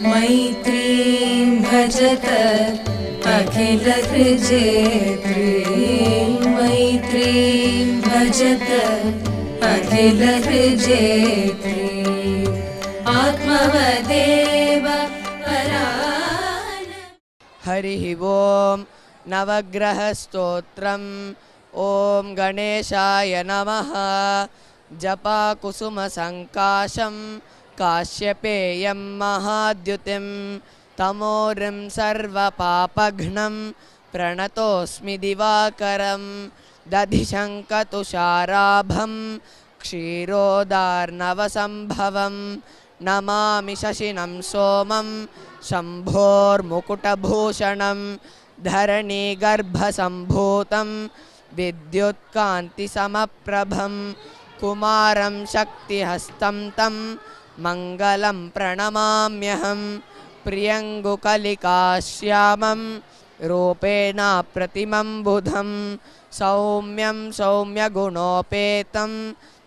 मैत्रीं भजत अखिलहृजेत्रीं मैत्रीं भजत अखिलहृजेत्रीं आत्मवदेव परान्। हरिः ओं नवग्रहस्तोत्रम्। ॐ गणेशाय नमः। जपाकुसुमसङ्काशं काश्यपेयं महाद्युतिं तमोरिं सर्वपापघ्नं प्रणतोऽस्मि दिवाकरं दधिशङ्कतुषाराभं क्षीरोदार्णवसम्भवं नमामि शशिनं सोमं शम्भोर्मुकुटभूषणं धरणीगर्भसम्भूतं विद्युत्कान्तिसमप्रभं कुमारं शक्तिहस्तं तं मङ्गलं प्रणमाम्यहं प्रियङ्गुकलिकाश्यामं रूपेण प्रतिमं बुधं सौम्यं सौम्यगुणोपेतं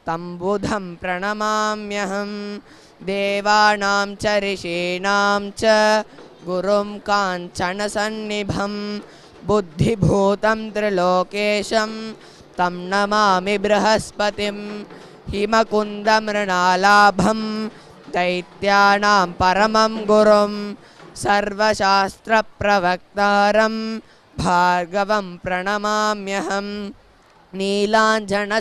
तं बुधं प्रणमाम्यहं देवानां च ऋषीणां च गुरुं काञ्चनसन्निभं बुद्धिभूतं त्रिलोकेशं तं नमामि बृहस्पतिं हिमकुन्दमृणालाभं दैत्यानां परमं गुरुं सर्वशास्त्रप्रवक्तारं भार्गवं प्रणमाम्यहं नीलाञ्जनसमाभासं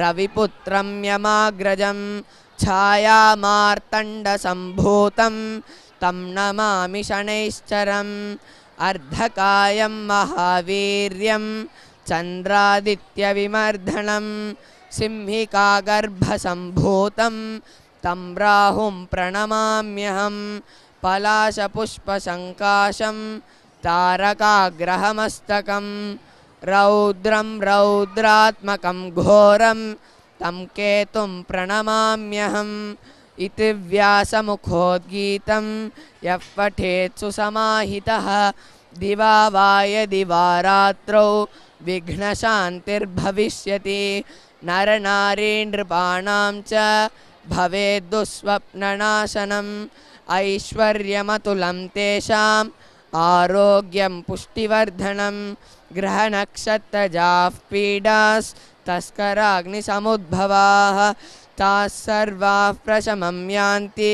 रविपुत्रं यमाग्रजं छायामार्तण्डसम्भूतं तं नमामि शनैश्चरम् अर्धकायं महावीर्यं चन्द्रादित्यविमर्दनं सिंहिकागर्भसम्भूतं तं राहुं प्रणमाम्यहं पलाशपुष्पसङ्काशं तारकाग्रहमस्तकं रौद्रं रौद्रात्मकं घोरं तं केतुं प्रणमाम्यहम् इति व्यासमुखोद्गीतं यः पठेत् सुसमाहितः दिवा वा यदि वा रात्रौ विघ्नशान्तिर्भविष्यति नरनारी नृपाणां च भवेद्दुःस्वप्ननाशनम् ऐश्वर्यमतुलं तेषाम् आरोग्यं पुष्टिवर्धनं ग्रहनक्षत्रजाः पीडास्तस्कराग्निसमुद्भवाः ताः सर्वाः प्रशमं यान्ति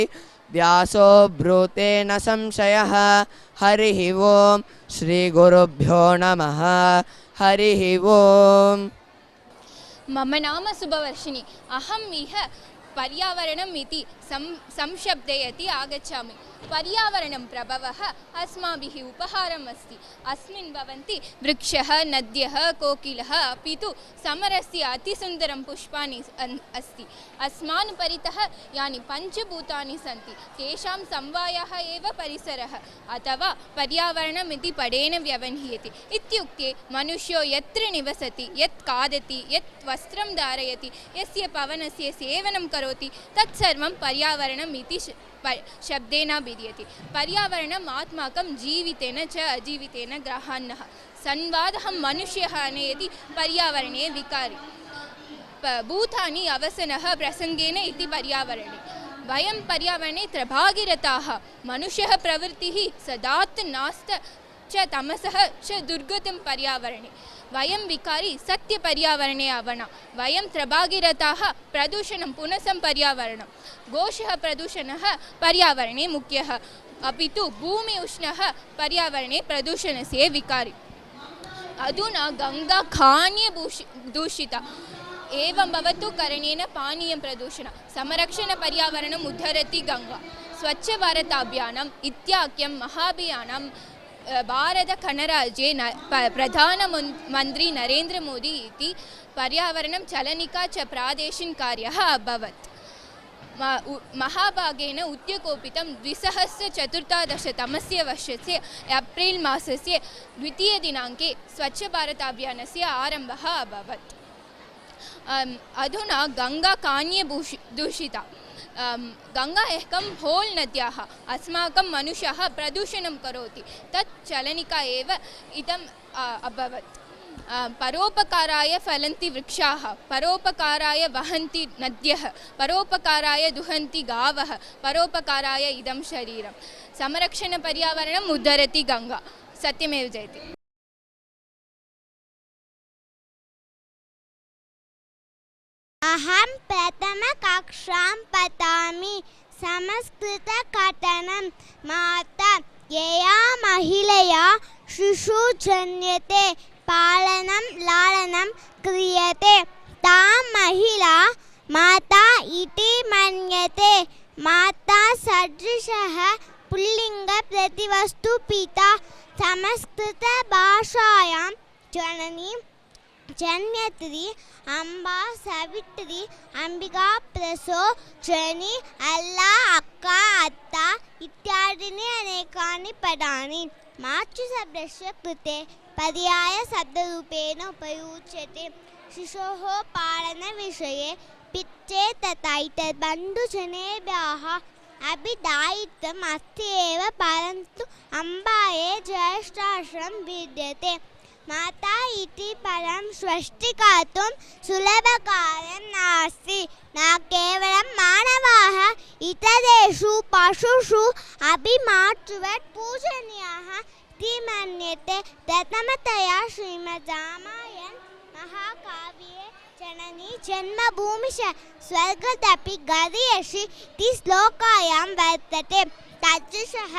व्यासो ब्रूते न संशयः। हरिः ओं श्रीगुरुभ्यो नमः। हरिः ओं। मम नाम सुभवर्षिणी। अहम् इह पर्यावरणम् इति संशब्दयति आगच्छामि। पर्यावरणं प्रभवः अस्माभिः उपहारम् अस्ति। अस्मिन् भवन्ति वृक्षः, नद्यः, कोकिलः, अपि तु समरस्य अतिसुन्दरं पुष्पाणि अस्ति। अस्मान् परितः यानि पञ्चभूतानि सन्ति तेषां समवायः एव परिसरः अथवा पर्यावरणम् इति पदेन व्यवह्रियते। इत्युक्ते मनुष्यो यत्र निवसति, यत् खादति, यत् वस्त्रं धारयति, यस्य पवनस्य सेवनं करोति तत्सर्वं पर्यावरणम् इति शब्देन भिद्यते। पर्यावरणम् अस्माकं जीवितेन च अजीवितेन ग्रहाणः। संवादः मनुष्यः नयति पर्यावरणे विकारि। भूतानि अवसनः प्रसङ्गेन इति पर्यावरणे। वयं पर्यावरणे प्रभागिरताः। मनुष्यः प्रवृत्तिः सदात् नास्त च तमसः च दुर्गतं पर्यावरणे। वयं विकारी सत्य पर्यावरणे अवना। वयं प्रभागिरताः प्रदूषणं पुनसं पर्यावरणं। घोषः प्रदूषणः पर्यावरणे मुख्यः, अपि तु भूमि उष्णः पर्यावरणे प्रदूषणस्य विकारी। अधुना गंगा खान्य दूषिता। एवं भवतु करणेन पानीयं प्रदूषण संरक्षण पर्यावरणम् उद्धरति गंगा। स्वच्छ भारत अभियानम् इत्याख्यं महाभियानं भारतगणराज्ये प्रधानमन्त्री नरेन्द्र मोदी इति पर्यावरणं चलनिका च प्रादेशिककार्यः अभवत्। महाभागेन उद्योगोपितं 2014 वर्षस्य एप्रिल् मासस्य 2 दिनाङ्के स्वच्छ भारत अभियानस्य आरम्भः अभवत्। अधुना गंगा कान्ये दूषिता। गंगा एकं होल् नद्याः अस्माकं मनुष्यः प्रदूषणं करोति। तत् चलनिका एव इदम् अभवत्। परोपकाराय फलन्ति वृक्षाः, परोपकाराय वहन्ति नद्यः, परोपकाराय दुहन्ति गावः, परोपकाराय इदं शरीरं, संरक्षणपर्यावरणम् उद्धरति गङ्गा। सत्यमेव जयति। अहं प्रथमकक्षां पठामि। संस्कृतकथनं माता यया महिलया शिशुः जन्यते पालनं लालनं क्रियते तां महिला माता इति मन्यते। माता सदृशः पुल्लिङ्गप्रतिवस्तु पिता। संस्कृतभाषायां जननी जन्यत्री अम्बा सवित्री अंबिका प्रसो जनी अल्ला अक्का अत्ता इत्यादीनि अनेकानि पदानि मातृशब्दस्य कृते पर्यायशब्दरूपेण उपयुज्यते। शिशोः पालनविषये पित्रे तथा इतरबन्धुजनेभ्यः अपि दायित्वम् अस्ति एव, परन्तु अम्बायै ज्येष्ठाश्रमं विद्यते। माता इति पदं स्पष्टीकर्तुं सुलभकार्यं नास्ति। न केवलं मानवाः, इतरेषु पशुषु अपि मातृवत् पूजनीयाः इति मन्यते। प्रथमतया श्रीमद् रामायण महाकाव्ये जननी जन्मभूमिश्च स्वर्गदपि गरीयसी इति श्लोकायां वर्तते। तादृशः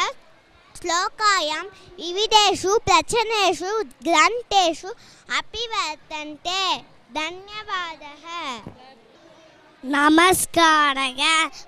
श्लोकायां विविधेषु प्रवचनेषु ग्रन्थेषु अपि वर्तन्ते। धन्यवादः। नमस्कारः।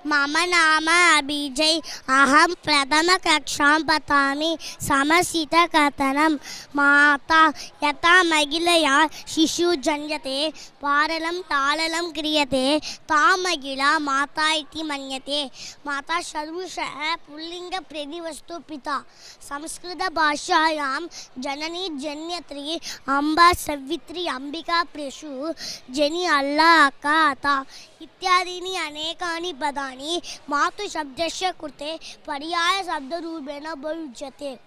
मम नाम अभिजय। अहं प्रथमकक्षां पठामि। संस्कृतकथनं माता यथा महिलया शिशुः जन्यते पालनं तालनं क्रियते तां महिला माता इति मन्यते। माता सदृशः पुल्लिङ्गप्रतिवस्तु पिता। संस्कृतभाषायां जननी जन्यत्री अम्बा सवित्री अंबिका प्रसू जनी अल्ला अक्का अता इत्यादीनि अनेकानि पदानि मातृशब्दस्य कृते पर्यायशब्दरूपेण उपयुज्यते।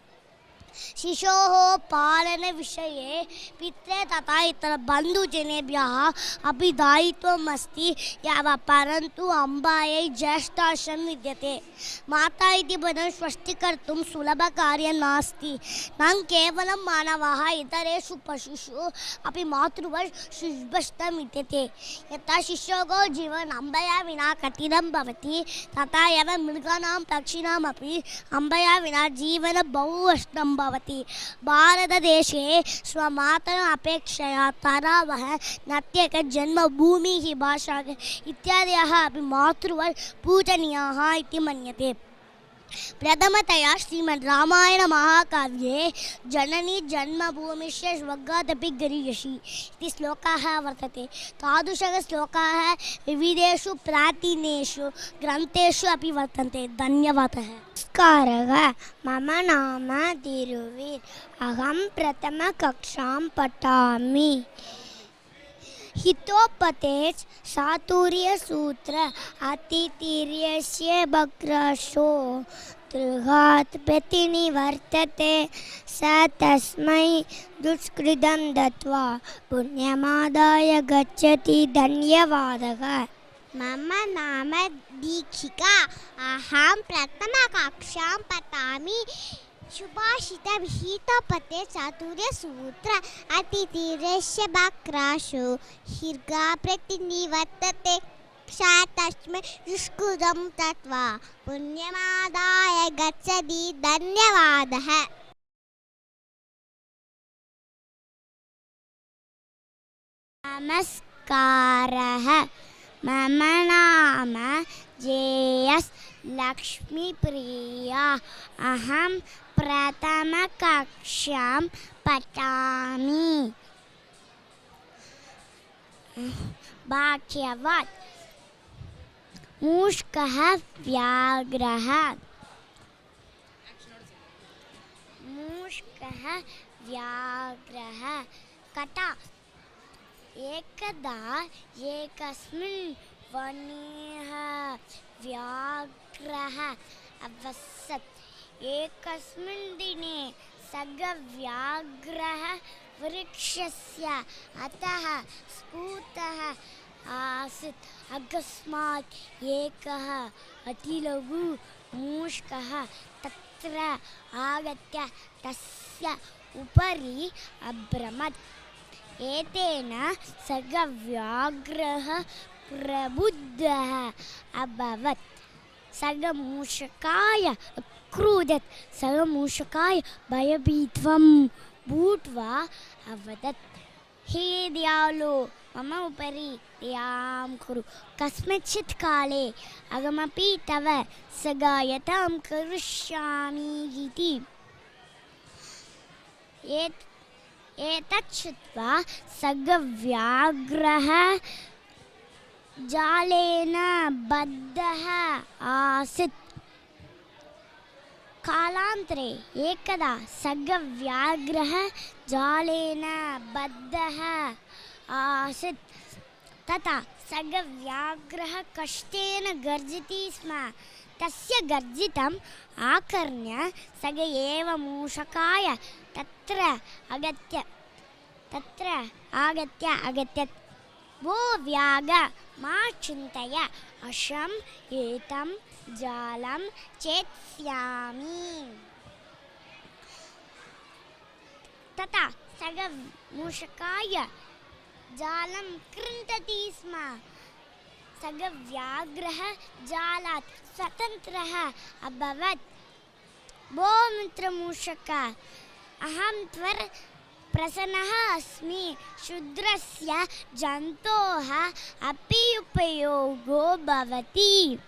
शिशोः पालनविषये पित्रे तथा इतरबन्धुजनेभ्यः अपि दायित्वम् अस्ति एव, परन्तु अम्बायै ज्येष्ठाश्रमं विद्यते। माता इति पदं स्पष्टीकर्तुं सुलभकार्यं नास्ति। न केवलं मानवाः, इतरेषु पशुषु अपि मातृवत् सुस्पष्टं विद्यते। यथा शिशोः जीवनम् अम्बया विना कठिनं भवति, तथा एव मृगाणां पक्षिणामपि अम्बया विना जीवनं बहु कष्टं भवति। भारतदेशे स्वमातरम् अपेक्षया तरावः नत्यक जन्मभूमिः भाषा इत्यादयः अपि मातृवत् पूजनीयाः इति मन्यते। प्रथमतया श्रीमद् रामायण महाकाव्ये जननी जन्मभूमिश्च स्वर्गादपि गरीयसी इति श्लोकः वर्तते। तादृशः श्लोकाः विविधेषु प्राचीनेषु ग्रन्थेषु अपि वर्तन्ते। धन्यवादः। नमस्कारः। मम नाम तिरुवीर। अहं प्रथमकक्षां पठामि। हितोपदेश चातुर्यसूत्र अतितिर्यस्य वक्रशो तृहात् प्रतिनिवर्तते स तस्मै दुष्कृतं दत्वा पुण्यमादाय गच्छति। धन्यवादः। मम नाम दीक्षिका। अहं प्रथमकक्षां पठामि। सुभाषितं हितोपदेश चातुर्यसूत्र अतितिर्यस्य वक्रशो हीर्घा प्रतिनिवर्तते स तस्मै दुष्कृतं दत्वा पुण्यमादाय गच्छति। धन्यवादः। नमस्कारः। मम नाम JS लक्ष्मीप्रिया। अहं प्रथमकक्षां पठामि। वाक्यवात् मूषकः व्याघ्रः। मूषकः व्याघ्रः कथा। एकदा एकस्मिन् वने व्याघ्रः अवसत्। एकस्मिन् दिने सः व्याघ्रः वृक्षस्य अतः स्फूर्तः आसीत्। अकस्मात् एकः अतिलघु मूषकः तत्र आगत्य तस्य उपरि अभ्रमत्। एतेन सः व्याघ्रः प्रबुद्धः अभवत्। सः मूषकाय अक्रूदत्। सः मूषकाय भयभीतं भूत्वा अवदत्, हे दयालो, मम उपरि दयां कुरु। कस्मिंश्चित् काले अहमपि तव सहायतां करिष्यामि इति। एतत् श्रुत्वा सः व्याघ्रः जालेन बद्धः आसीत्। कालान्तरे एकदा सः व्याघ्रः जालेन बद्धः आसीत्। तथा सः व्याघ्रः कष्टेन गर्जति स्म। तस्य गर्जितम् आकर्ण्य सः एव मूषकाय तत्र आगत्यत्। वो व्याघ, मा चिन्तय, अहम् एतं जालं छेत्स्यामि। तथा सः मूषकाय जालं कृन्तति स्म। सः व्याघ्रः जालात् स्वतन्त्रः अभवत्। भो मित्रमूषक, अहं त्वर प्रसन्नः अस्मि। शूद्रस्य जन्तोः अपि उपयोगो भवति।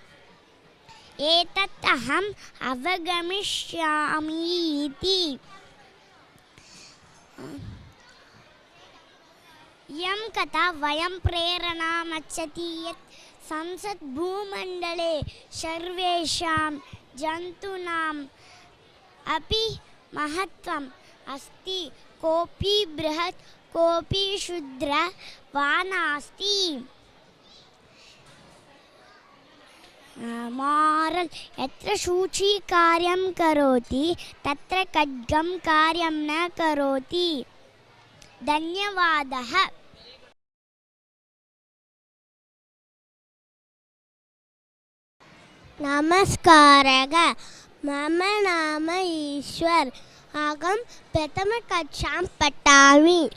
एतत् अहम् अवगमिष्यामि इति। इयं कथा वयं प्रेरणामच्छति यत् संसत् भूमण्डले सर्वेषां जन्तूनाम् अपि महत्त्वम् अस्ति। कोऽपि बृहत्, कोऽपि क्षुद्र वा नास्ति। मोरल्, यत्र शूची कार्यं करोति तत्र खड्गं कार्यं न करोति। धन्यवादः। नमस्कारः। मम नाम ईश्वर। अहं प्रथमकक्षां पठामि।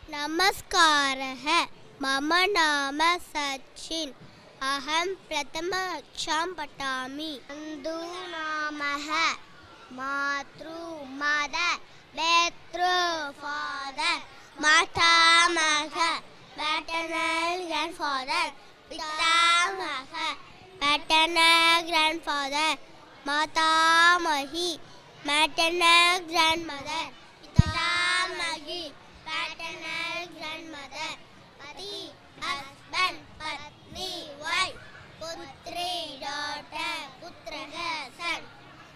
नमस्कारः। मम नाम सचिन्। अहं प्रथमकक्षां पठामि। बन्धूनामः मातृ मदर्, पितृ फादर्, मातामह maternal grandfather, पितामह paternal grandfather, मातामही maternal grandmother, पितामही paternal grandmother, पति husband, पत्नी wife, पुत्री daughter, पुत्रः son,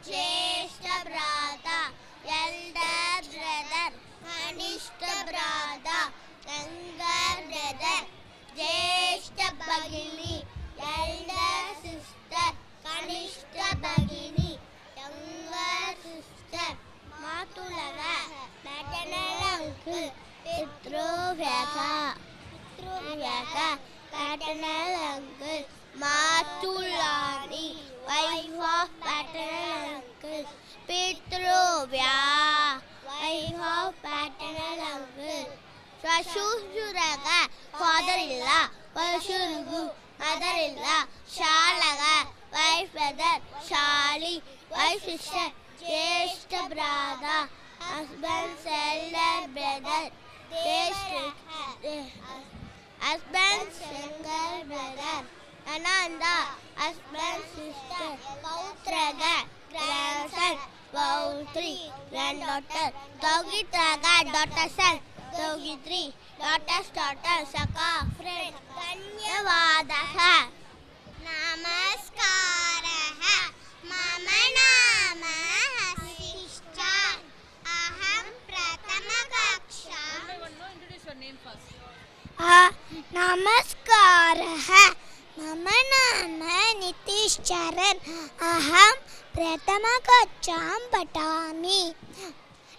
ज्येष्ठ भ्राता elder brother, कनिष्ठ भ्राता younger brother, ज्येष्ठ भगिनी elder sister, कनिष्ठ भगिनी younger sister, मातुलः maternal uncle, पितृव्यः paternal uncle, मातुलानी wife of paternal uncle, पितृव्या wife of paternal uncle, ಶ್ವಶುರಗ father-in-law, ವಶುರುಗು mother-in-law, ಶಾಲಗ wife brother, ಶಾಲಿ wife sister, ಜ್ಯೇಷ್ಠ brother, husband's elder brother, husband's younger brother, Ananda, husband's sister, Pautraga, grandson, Pautri, granddaughter, Daugitraga, daughter son, Daugitri, daughter's daughter, Saka, friend. धन्यवादः. नमस्कारः. मम नाम हसिष्ठा. अहं प्रथमकक्षां. नमस्कारः. मम नाम नितीश्चरन्. अहं प्रथमकक्षां पठामि.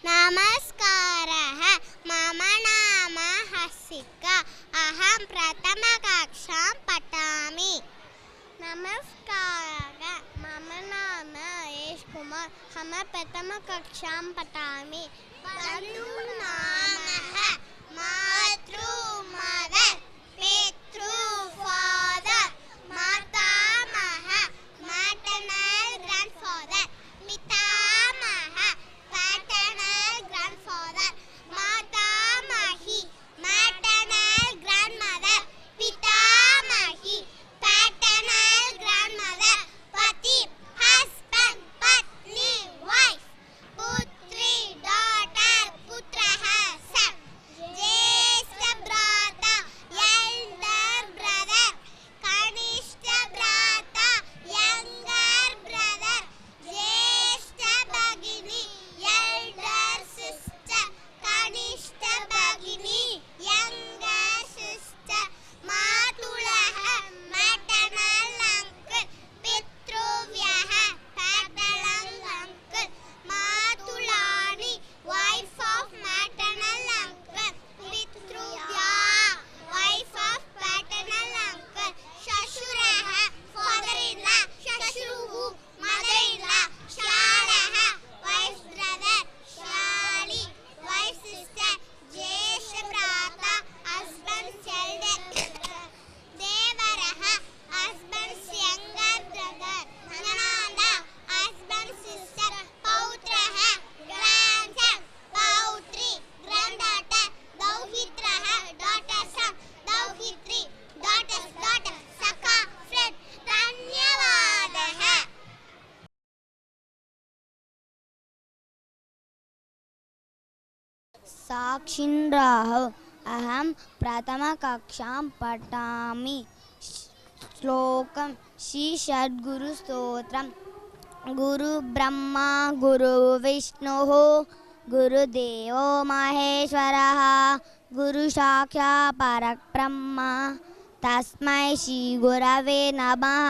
नमस्कारः मम नाम हसिका अहं प्रथमकक्षां पठामि नमस्कारः मम नाम यश कुमार अहं प्रथमकक्षां पठामि बन्धुनामः मातृ मदर पितृ फादर मातामह maternal grandfather पितामह paternal grandfather मातामही maternal grandmother पितामही paternal grandmother पति husband पत्नी wife पुत्री daughter पुत्रः son ज्येष्ठ भ्राता elder brother कनिष्ठ भ्राता younger brother ज्येष्ठ भगिनी elder sister कनिष्ठ भगिनी younger sister मातुलः maternal uncle पितृव्यः paternal uncle मातुलानी wife of maternal uncle पितृव्या wife of paternal uncle शशुरः father-in-law शश्रुः mother-in-law शालः wife brother शाली wife sister ज्येष्ठ भ्राता husband's elder देवरः husband's younger brother ननद husband's sister पौत्रः grandson पौत्री granddaughter दौहित्रः daughter son दौहित्री daughter's daughter सखा friend धन्यवादः साक्षिण्राहौ अहं प्रथमकक्षां पठामि श्लोकं श्रीषड्गुरुस्तोत्रं गुरुब्रह्मा गुरुविष्णुः गुरुदेवो महेश्वरः गुरुसाक्षात् परब्रह्म तस्मै श्रीगुरवे नमः.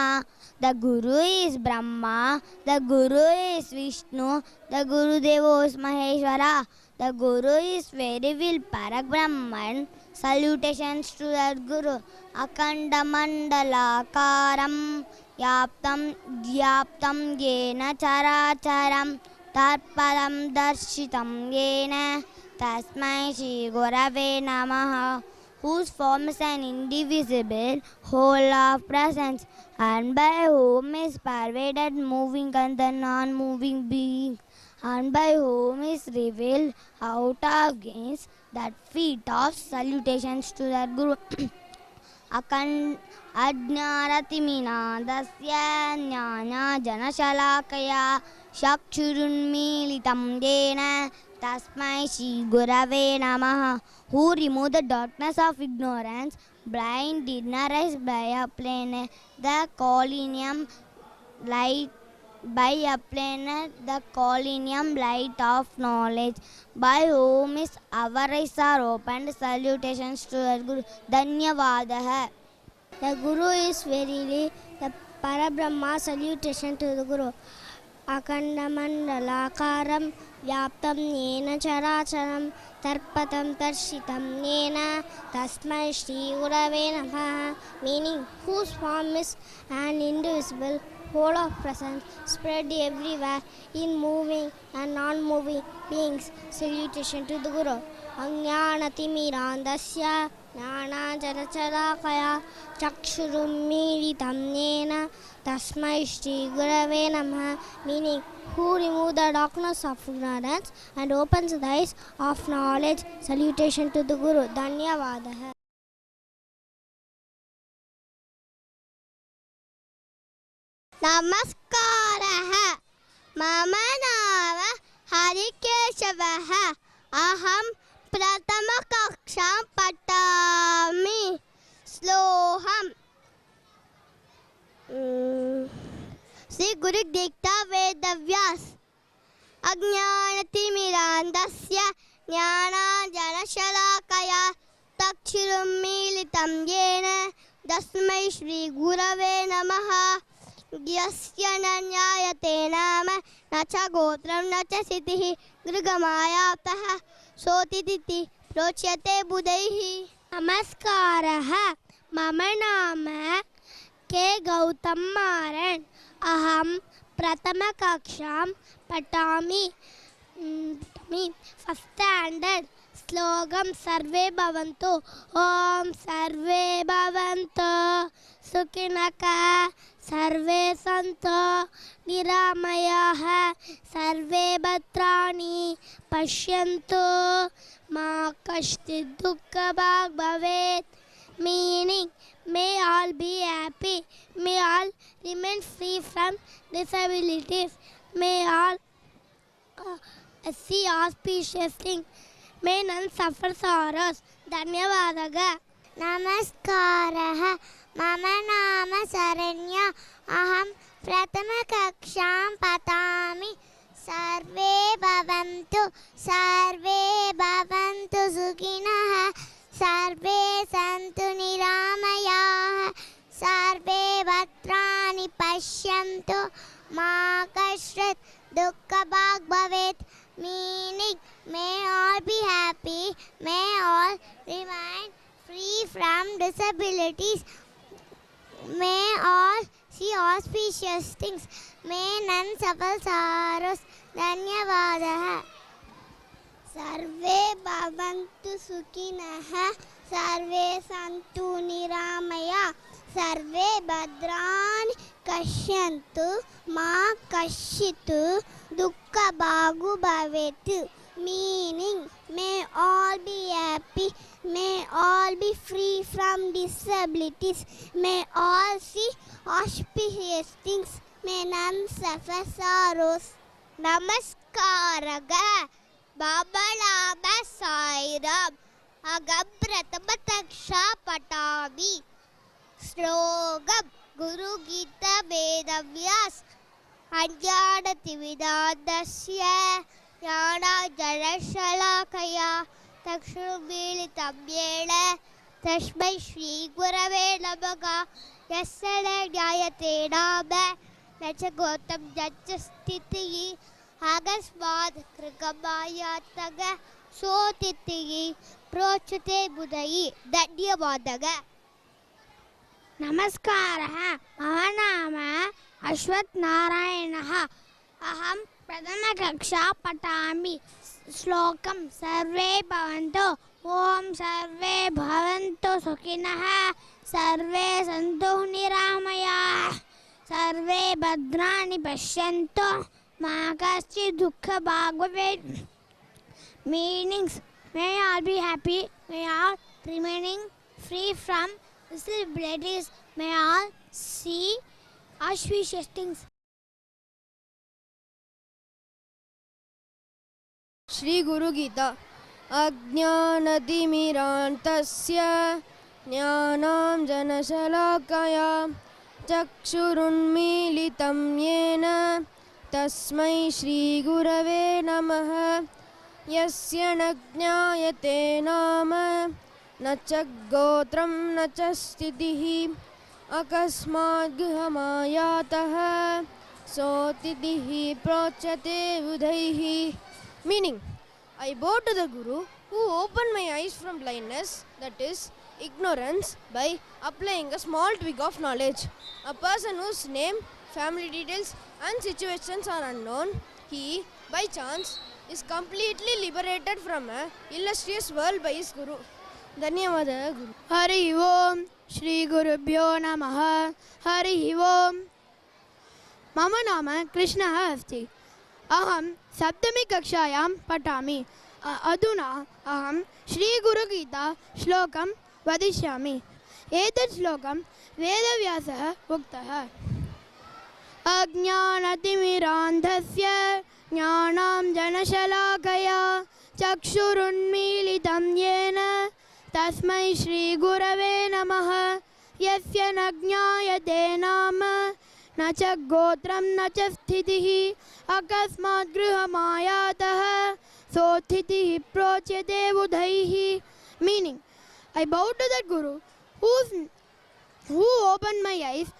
The Guru is Brahma, the Guru is Vishnu, the Gurudeva is Maheshwara. The Guru is very will Parak Brahman. Salutations to that Guru. Akanda Mandalakaram Yaptam Gyaptam Yena Characharam Tarpadam Darshitam Yena Tasmai Shri Gurave Namaha, whose form is an indivisible whole of presence, and by whom is pervaded moving and the non-moving being, and by whom is revealed out of gains that feet of salutations to that Guru. Ajnanatiminandasya jnana janashalakaya chakshurunmilitam yena tasmai shri gurave namaha, who removed the darkness of ignorance, blind ignorance by applying the colinium light, by applying the colinium light of knowledge, by whom is our eyes are opened. Salutations to the Guru. Dhanyavadaha. The Guru is verily the Parabrahma. Salutation to the Guru. Akandamandalakaram Yaptam Yena Characharam Tarpatam Tarshitam Yena Tasmai Shri Gurave Namaha, meaning whose form is an indivisible whole of presence, spread everywhere in moving and non-moving beings. Salutation to the Guru. Ajnanatimirandasya jnananjanachalakaya chakshurunmilitam yena tasmai shri gurave namaha, meaning who removes the darkness of ignorance and opens the eyes of knowledge. Salutation to the Guru. Dhanyavadaha. नमस्कारः मम नाम हरिकेशवः अहं प्रथमकक्षां पठामि श्लोकम् श्री गुरुदीक्षा वेदव्यास अज्ञानतिमिरान्धस्य ज्ञानाञ्जनशलाकया चक्षुरुन्मीलितं येन तस्मै श्री गुरवे नमः. यस्य न ज्ञायते नाम न च गोत्रं न च सिद्धिः गृगमायातः सोतिदिति प्रोच्यते बुधैः। नमस्कारः। मम नाम के गौतम मारन्। अहं प्रथमकक्षां पठामि। First standard. श्लोकं सर्वे भवन्तु। ॐ सर्वे भवन्तु सुखिनः सर्वे सन्तु निरामयाः सर्वे भद्राणि पश्यन्तु मा कश्चित् दुःखभाग् भवेत्। Meaning, may all be happy, may all remain free from disabilities, may all see auspicious things, may none suffer sorrows. धन्यवादः। नमस्कारः। मम नाम शरण्या। अहं प्रथमकक्षां पठामि। सर्वे भवन्तु सुखिनः सर्वे सन्तु निरामयाः सर्वे भद्राणि पश्यन्तु मा कश्चित् दुःखभाग् भवेत्। Meaning, may all be happy, may all remain free from disabilities, may all see auspicious things, may none suffer sorrows. धन्यवादः। सर्वे भवन्तु सुखिनः सर्वे सन्तु निरामयाः सर्वे भद्राणि पश्यन्तु मा कश्चित् दुःखभाग् भवेत्। Meaning, may all be happy, may all be free from disabilities, may all see auspicious things, may none suffer sorrows. नमस्कारः। बाबलाम साईराम। अहं प्रथमकक्षा पठामि। श्लोकं गुरुगीता वेदव्यास। अज्ञानतिमिरान्धस्य ज्ञानाञ्जनशलाकया चक्षुरुन्मीलितं येन तस्मै श्रीगुरवे नमः। यस्य न ज्ञायते नाम न च गोत्रं न च स्थितिः अकस्मात् गृगमायातः सोतिदिति प्रोच्यते बुधैः। धन्यवादः। नमस्कारः। मम नाम अश्वत् नारायणः। अहं प्रथमकक्षां पठामि। श्लोकं सर्वे भवन्तु। ॐ सर्वे भवन्तु सुखिनः सर्वे सन्तु निरामयाः सर्वे भद्राणि पश्यन्तु मा कश्चित् दुःखभाग् भवेत्। Meanings, may all be happy, may all remaining free from disabilities, may all see auspicious things. Shri गुरु गीता। अज्ञानतिमिरान्धस्य ज्ञानाञ्जनशलाकया चक्षुरुन्मीलितं येन तस्मै श्रीगुरवे नमः। यस्य न ज्ञायते नाम न च गोत्रं न च स्थितिः अकस्मात् गृहमायातः सोतिदिः प्रोच्यते बुधैः। Meaning, I bow to the Guru who opened my eyes from blindness, that is, ignorance, by applying a small twig of knowledge. A person whose name, family details and situations are unknown, he, by chance, is completely liberated from a illustrious world by his Guru. Dhanyavada Guru. Hari Om Shri Gurubhyo Namaha. Hari Om. Mama Nama Krishna Asti. Aham Saptami Kakshayam Patami. Aduna Aham Shri Guru Gita Shlokam Vadishyami. Etat Shlokam Vedavyasah Uktah. Ajnanatimirandhasya ज्ञानाञ्जनशलाकया चक्षुरुन्मीलितं येन तस्मै श्रीगुरवे नमः। यस्य न ज्ञायते नाम न च गोत्रं न च स्थितिः अकस्मात् गृहमायातः सोत्थितिः प्रोच्यते बुधैः। Meaning, I bow to that Guru who opened my eyes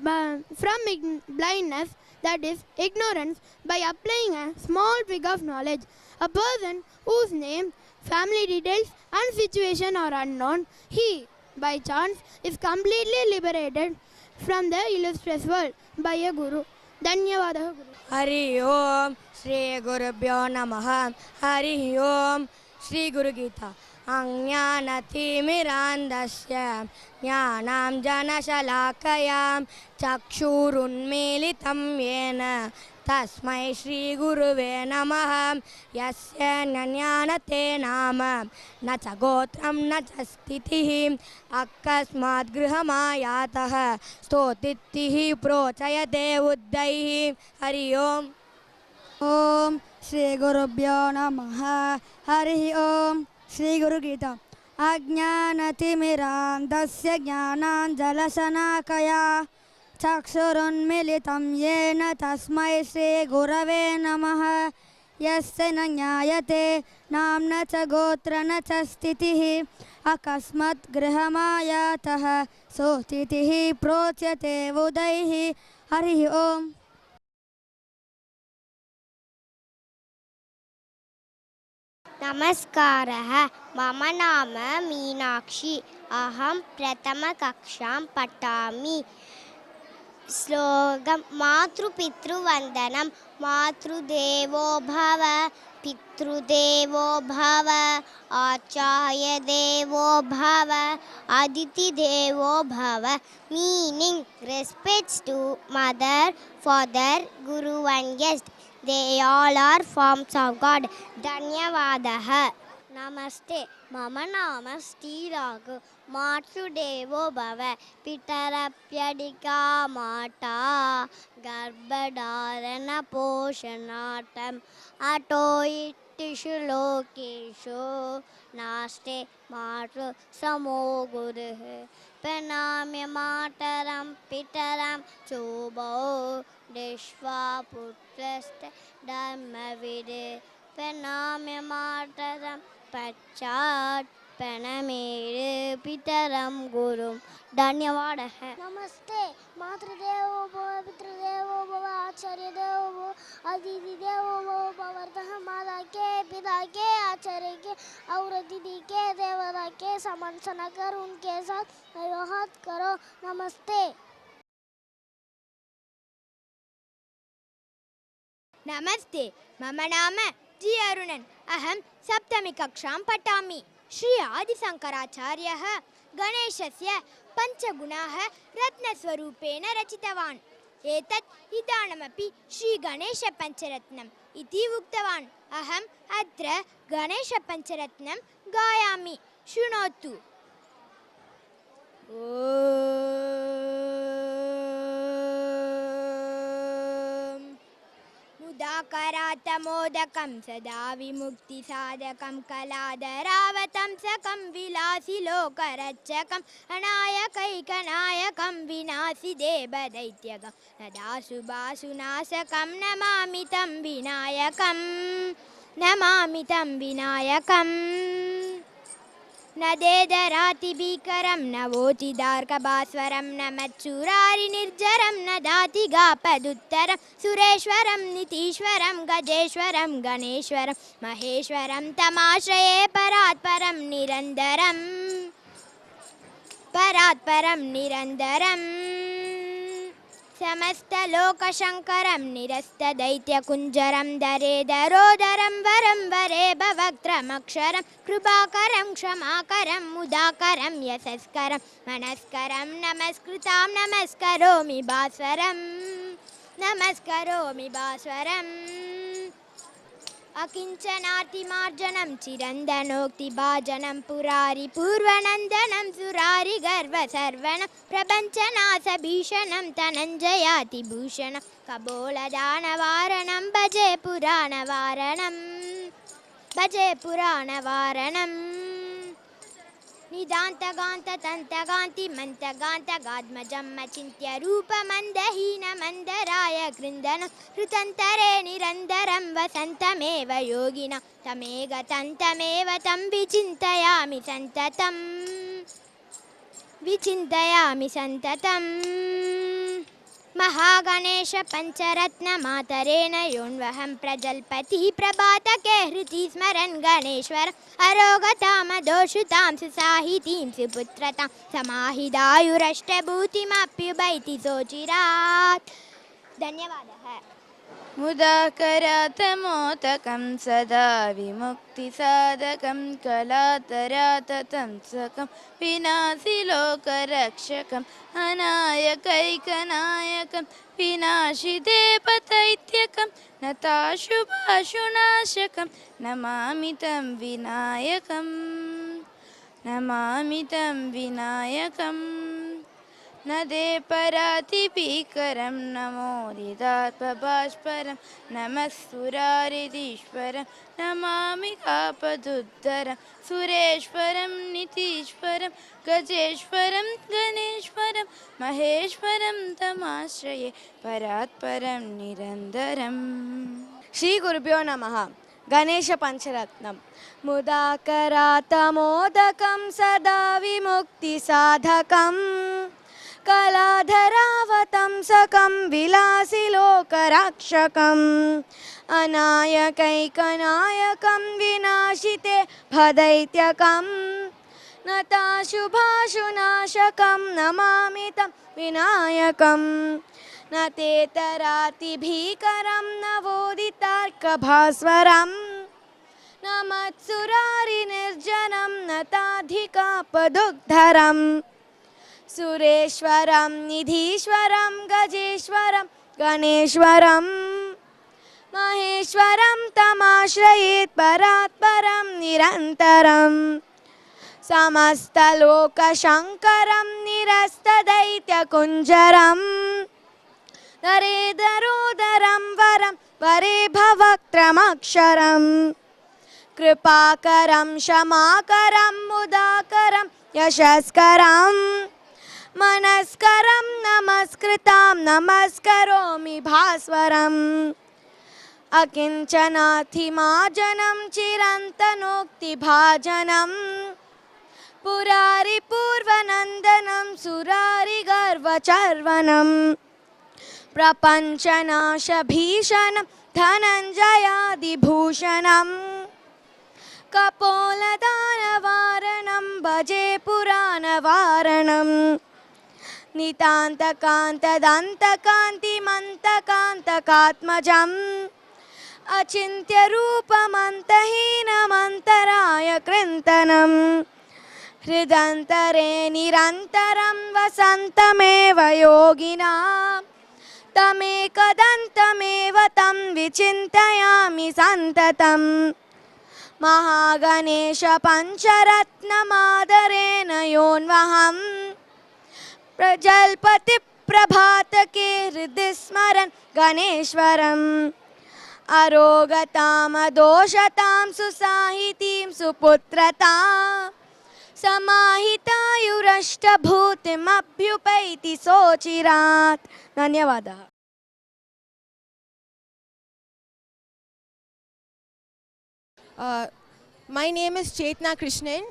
from blindness, that is ignorance, by applying a small twig of knowledge. A person whose name, family details and situation are unknown, he by chance is completely liberated from the illustrious world by a guru. Dhanyavadaha Guru. Hari Om Shri Gurubhyo Namaha. Hari Om Shri Guru Gita. Ajnanatirmirandasya jnanam janashalakayam chakshurunmilitam yena tasmai Shri Guruve Namaha. Yasya jnanate nama na cha gotram na cha stitihi akasmat grihamayatah stotitihi prochayate uddaihi. Hari Om. Om Shri Gurubhyo Namaha. Hari Om Shri Guru Gita. Ajnanatirmirandasya jnananjalashalakaya chakshurunmilitam yena tasmai Shri Gurave Namaha. Yasya na jnayate namna cha gotra na cha stitihi akasmat grihamayatah sotitihi procyate udaihi. Hari Om. नमस्कारः मम नाम मीनाक्षी अहं प्रथमकक्षां पठामि श्लोकं मातृपितृवन्दनं मातृदेवो भव पितृदेवो भव आचार्यदेवो भव अतिथिदेवो भव meaning respects to mother, father, guru and guest. They all are forms of God. Dhanyavadaha. Namaste. Mama nama Stiraghu. Matrudevo bhava. Pitarapyadika mata. Garbhadarana poshanatam. Ato ittishu lokeshu. Naste matru samo guruhe. Pranamya mataram pitaram chobho. Deshva putraste dharmavide. Pranamya mataram pachat pranamere pitaram gurum. Dhanyavadaha. Namaste. Matradevo bhava, pitradevo bhava, acharya devo bhava, aditi devo bhava, pavartaha mata ke, पिता के, आचार्य के और अतिथि के, देवता के समर्चना कर उनके साथ व्यवहार करो. नमस्ते. नमस्ते मम नाम जी अरुणन् अहं सप्तमी कक्षां पठामि श्री आदिशङ्कराचार्यः गणेशस्य पञ्चगुणाः रत्नस्वरूपेण रचितवान् एतत् इदानीमपि श्रीगणेशपञ्चरत्नम् इति उक्तवान् अहम् अत्र गणेशपञ्चरत्नं गायामि शृणोतु मुदाकरातमोदकं सदा विमुक्तिसाधकं कलाधरावतंसकं विलासिलोकरक्षकम् अनायकैकनायकं विनाशिदेवदैत्यकं नदाशुभाशुनाशकं नमामि तं विनायकम् न देदराति भीकरं न वोतिदार्कभास्वरं न मच्छुरारि निर्जरं न दाति गापदुत्तरं सुरेश्वरं नितीश्वरं गजेश्वरं गणेश्वरं महेश्वरं तमाश्रये परात्परं निरन्तरं समस्तलोकशङ्करं निरस्तदैत्यकुञ्जरं दरेदरोदरं वरं वरे भवक्त्रमक्षरं कृपाकरं क्षमाकरं मुदाकरं यशस्करं मनस्करं नमस्कृतां नमस्करोमि भास्वरम् अकिञ्चनातिमार्जनं चिरन्दनोक्तिभाजनं पुरारि पूर्वनन्दनं सुरारि गर्वसर्वणं प्रपञ्चनाशभीषणं धनञ्जयातिभूषणं कबोलदानवारणं भजे पुराणवारणं निदान्तगान्ततन्तगान्तिमन्तगान्तगाद्मजं अचिन्त्य रूपमन्दहीनमन्दराय कृन्दनं हृतन्तरे निरन्तरं वसन्तमेव योगिनं तमेव तं विचिन्तयामि सन्ततम् महागणेश पंचरत्न मातरेण योन्वहं प्रजल्पतिः प्रभातके हृति स्मरन् गणेश्वर अरोगतामदोषुतां सुसाहितीं सुपुत्रतां समाहिदायुरष्टभूतिमप्युपैति सोचिरात्। धन्यवादः। मुदाकरातमोदकं सदा विमुक्तिसाधकं कलातराततं सकं विनाशि लोकरक्षकम् अनायकैकनायकं विनाशिदेवदैत्यकं नताशुभाशुनाशकं नमामि तं विनायकम् नदे परातिभीकरं नमोदिदात्मभास्परं नमस्सुरारिधीश्वरं नमामि कापदुद्धरं सुरेश्वरं नितीश्वरं गजेश्वरं गणेश्वरं महेश्वरं तमाश्रये परात्परं निरन्तरम्। श्री गुरुभ्यो नमः। गणेश पंचरत्नम मुदाकरातमोदकं सदा विमुक्तिसाधकं कलाधरावतंसकं विलासि लोकरक्षकम् अनायकैकनायकं विनाशिते भदैत्यकं नताशुभाशुनाशकं नमामि तं विनायकम् न तेतरातिभीकरं नवोदितार्कभास्वरं न मत्सुरारिनिर्जनं नताधिकापदुग्धरम् सुरेश्वरं निधीश्वरं गजेश्वरं गणेश्वरं महेश्वरं तमाश्रयेत् परात्परं निरन्तरम् समस्तलोकशङ्करं निरस्तदैत्यकुञ्जरम् नरेदरोदरं वरं वरे भवक्त्रमक्षरं कृपाकरं क्षमाकरं मुदाकरं यशस्करं मनस्करं नमस्कृतां नमस्करोमि भास्वरम् अकिञ्चनाथिमाजनं चिरन्तनोक्तिभाजनं पुरारिपूर्वनन्दनं सुरारिगर्वचर्वणम् प्रपञ्चनाशभीषणं धनञ्जयादिभूषणम् कपोलदानवारणं भजे पुराणवारणम् नितान्तकान्तदन्तकान्तिमन्तकान्तकात्मजम् अचिन्त्यरूपमन्तहीनमन्तराय कृन्तनम् हृदन्तरे निरन्तरं वसन्तमेव योगिनां तमेकदन्तमेव तं विचिन्तयामि सन्ततम् महागणेश पंचरत्नमादरेण योन्वहं प्रजल्पति प्रभातके हृदि स्मरन् गणेश्वरम् अरोगतामदोषतां सुसाहितीं सुपुत्रतां समाहितायुरष्टभूतिमभ्युपैति सोचिरात्। धन्यवादः। My name is Chetna Krishnan.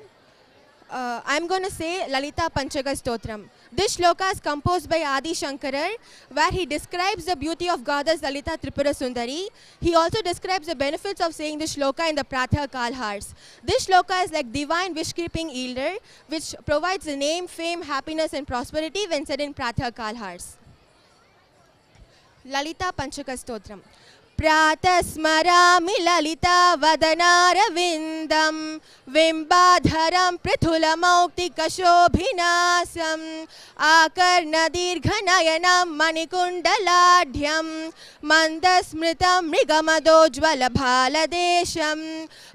I'm going to say Lalita Panchaka Stotram. This shloka is composed by Adi Shankara, where he describes the beauty of Goddess Lalita Tripura Sundari. He also describes the benefits of saying this shloka in the Pratha Kalhars. This shloka is like divine wish-keeping elder, which provides the name, fame, happiness and prosperity when said in Pratha Kalhars. Lalita Panchaka Stotram. प्रातस्मरामि ललिता वदनारविन्दं बिम्बाधरं पृथुलमौक्तिकशोभिनासम् आकर्णदीर्घनयनं मणिकुण्डलाढ्यं मन्दस्मृतं मृगमदोज्ज्वलभालदेशं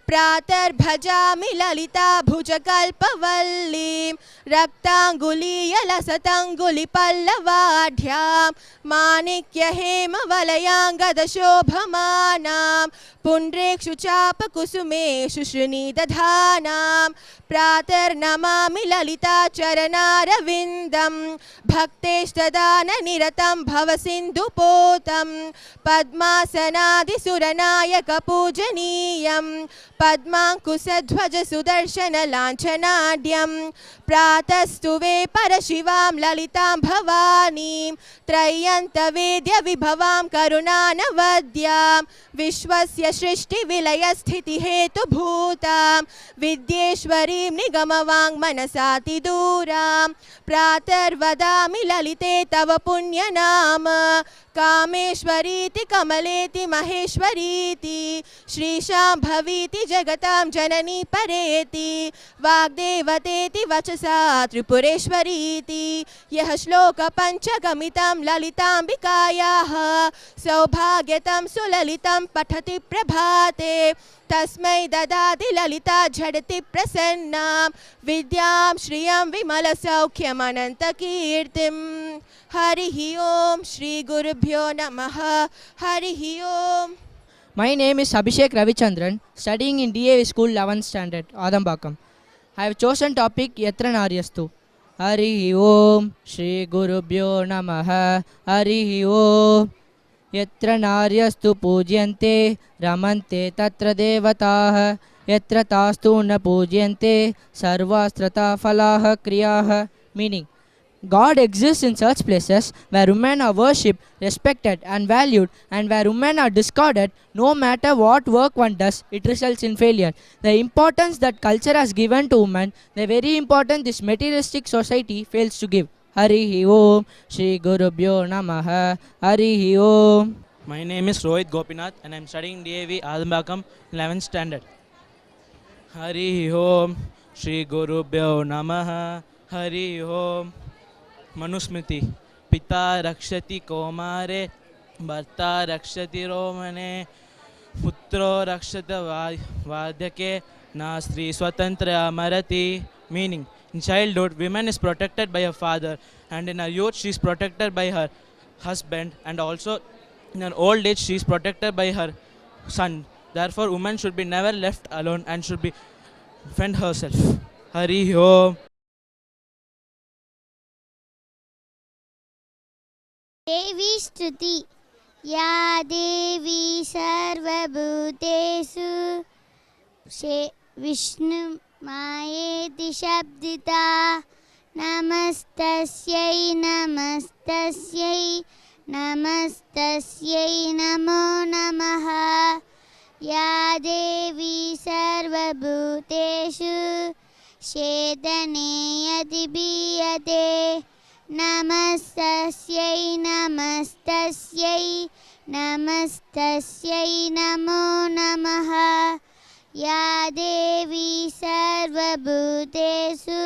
प्रातर्भजामि ललिता भुजकल्पवल्लीं रक्ताङ्गुलीयलसतङ्गुलिपल्लवाढ्यां माणिक्यहेमवलयाङ्गदशोभमानां पुण्ड्रेक्षुचापकुसुमेषु दधानां प्रातर्नमामि ललिताचरणारविन्दं भक्तेष्टदाननिरतं भवसिन्धुपोतं पद्मासनादिसुरनायकपूजनीयं पद्माङ्कुशध्वजसुदर्शनलाञ्छनाढ्यं प्रातस्तुवे परशिवां ललितां भवानीं त्रय्यन्तवेद्यविभवां करुणानवद्यां विश्वस्य सृष्टिविलयस्थितिहेतुभूतां विद्येश्वरीं निगमवाङ्मनसातिदूरां प्रातर्वदामि ललिते तव पुण्यनाम कामेश्वरीति कमलेति महेश्वरीति श्रीशाम्भवीति जगतां जननी परेति वाग्देवतेति वचसा त्रिपुरेश्वरीति यः श्लोकपञ्चकमितं ललिताम्बिकायाः सौभाग्यतं सुललितं पठति प्रभाते तस्मै ददाति ललिता झटिति प्रसन्नां विद्यां श्रियं विमलसौख्यमनन्तकीर्तिं हरिः ओम श्री गुरुभ्यो नमः हरिः ओम. My name is Abhishek Ravichandran, studying in DAV School 11th Standard, Adambakam. I have chosen topic Yatra Naryastu. Harihi Om Shri Gurubhyo Namaha Harihi Om. Yatra Naryastu Pujyante Ramante Tatra Devataha Yatra Tastu Na Pujyante Sarvastrata Falaha Kriyaha. Meaning, God exists in such places where women are worshipped, respected and valued, and where women are discarded. No matter what work one does, it results in failure. The importance that culture has given to women, the very importance this materialistic society fails to give. Harihi Om Shri Gurubhyo Namaha Harihi Om. My name is Rohit Gopinath and I am studying DAV Adambakam 11th Standard. Harihi Om Shri Gurubhyo Namaha Harihi Om. Manusmriti पिता रक्षति कौमारे भर्ता रक्षति रोमने पुत्रो रक्षत वाद्यके ना स्त्री स्वतंत्र अमरति. Meaning, in childhood woman is protected by her father, and in her youth she is protected by her husband, and also in her old age she is protected by her son. Therefore woman should be never left alone and should be defend herself. Hari Om. देवी स्तुति या देवी सर्वभूतेषु विष्णुमायेति शब्दिता नमस्तस्यै नमस्तस्यै नमस्तस्यै नमो नमः. या देवी सर्वभूतेषु चेतनेयतिबीयते नमस्तस्यै नमस्तस्यै नमस्तस्यै नमो नमः. या देवी सर्वभूतेषु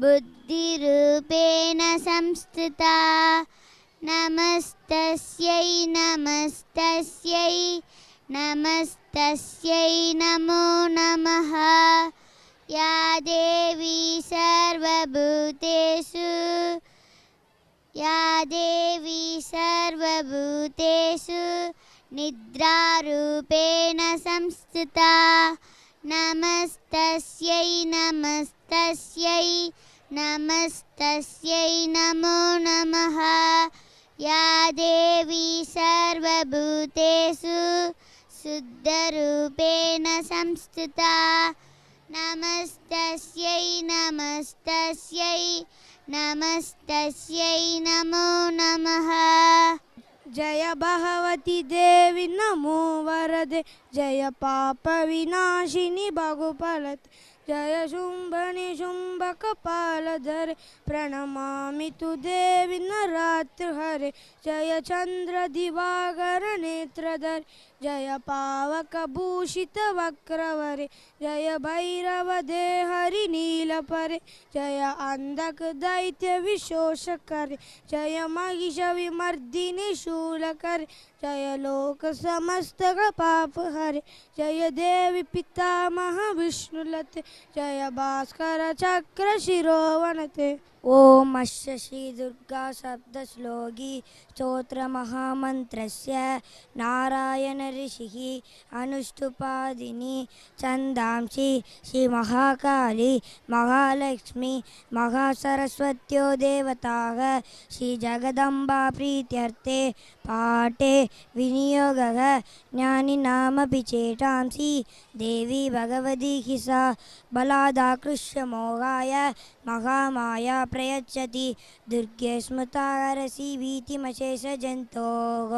बुद्धिरूपेण संस्थिता नमस्तस्यै नमस्तस्यै नमस्तस्यै नमो नमः. या देवी सर्वभूतेषु निद्रारूपेण संस्थिता नमस्तस्यै नमस्तस्यै नमस्तस्यै नमो नमः. या देवी सर्वभूतेषु शुद्धरूपेण संस्थिता नमस्तस्यै नमस्तस्यै नमस्तस्यै नमो नमः. जय भगवती देवी नमो वरदे जय पाप विनाशिनी भगुफलते जय शुंभ निशुंभ कपालधरे प्रणमामि तु देवी नरात्र हरे. जय चंद्र दिवाकर नेत्रधरे जय पावक भूषित वक्रवरे जय भैरव देहरि नीलपरे जय अंधक दैत्य विशोषकरे जय महिष विमर्दिनि शूलकरे जय लोक समस्त पाप हरे जय देवी पितामह विष्णुलते जय भास्कर चक्र शिरोवनते. ॐ अस्य श्रीदुर्गा सप्तश्लोकी स्तोत्रमहामन्त्रस्य नारायण ऋषिः अनुष्टुपादिनी छन्दांसि श्रीमहाकाली महालक्ष्मी महासरस्वत्यो देवताः श्रीजगदम्बा प्रीत्यर्थे पाठे विनियोगः ज्ञानिनामपि चेतांसि देवी भगवती हि सा बलादाकृष्य मोहाय महामाया प्रयच्छति दुर्गे स्मृता हरसि भीतिमशेषजन्तोः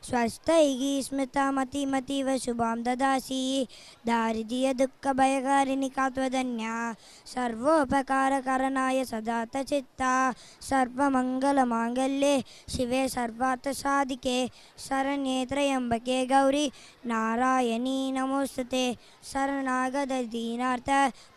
स्वस्थैः स्मृता मतिमतीव शुभां ददासि दारिद्र्यदुःखभयकारिणि कात्वधन्या सर्वोपकारकरणाय सदातचित्ता सर्वमङ्गलमाङ्गल्ये शिवे सर्वार्थसाधिके शरण्ये त्र्यम्बके गौरी नारायणी नमोस्तुते शरणागतदीनार्थ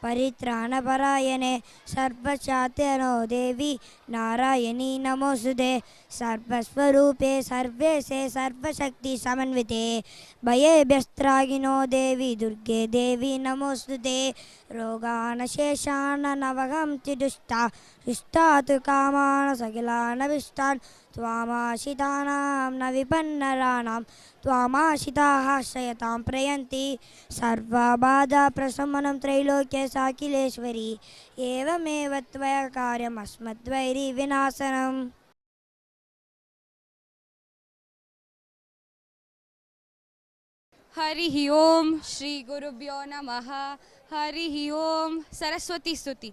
परित्राणपरायणे सर्वशात्यनो देवी नारायणी नमोस्तुते सर्वस्वरूपे सर्वेशे सर्वशक्ति समन्विते भयेभ्यस्त्रागिनो देवी दुर्गे देवी नमोस्तुते रोगानशेषान् नवगं दुष्टा दुष्टा तु कामान् सकिलानविष्टान् त्वामाशितानां न विपन्नराणां त्वामाशिताः शयतां प्रयन्ति सर्वबाधाप्रशमनं त्रैलोक्य साकिलेश्वरी एवमेव त्वया कार्यम् अस्मद्वैरी विनाशनम्। हरिः ओम श्री गुरुभ्यो नमः। हरिः ओम सरस्वती स्तुति।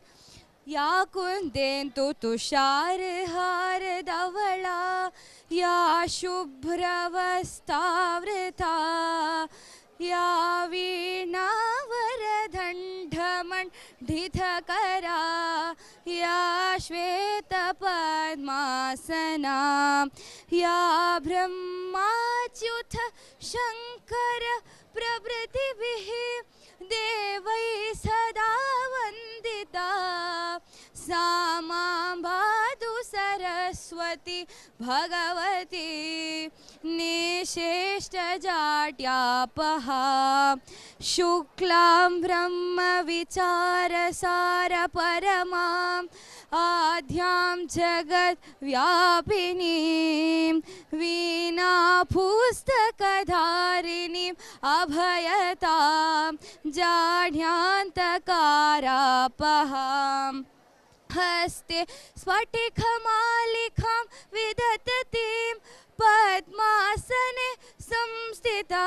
या कुन्देन्दु तुषारहार धवला या शुभ्रवस्तावृता या वीणावरदण्डमण्डितकरा या श्वेतपद्मासना या ब्रह्माच्युत शङ्कर प्रभृतिभिः देवैः सदा वन्दिता सा मां भातु सरस्वती भगवती निशेषजाड्यापहा शुक्लां ब्रह्मविचारसारपरमाम् आद्यां जगद्व्यापिनीं वीणापुस्तकधारिणीम् अभयतां जाड्यान्तकारापहाम् हस्ते स्फटिकमालिकां विदधतीं पद्मासने संस्थिता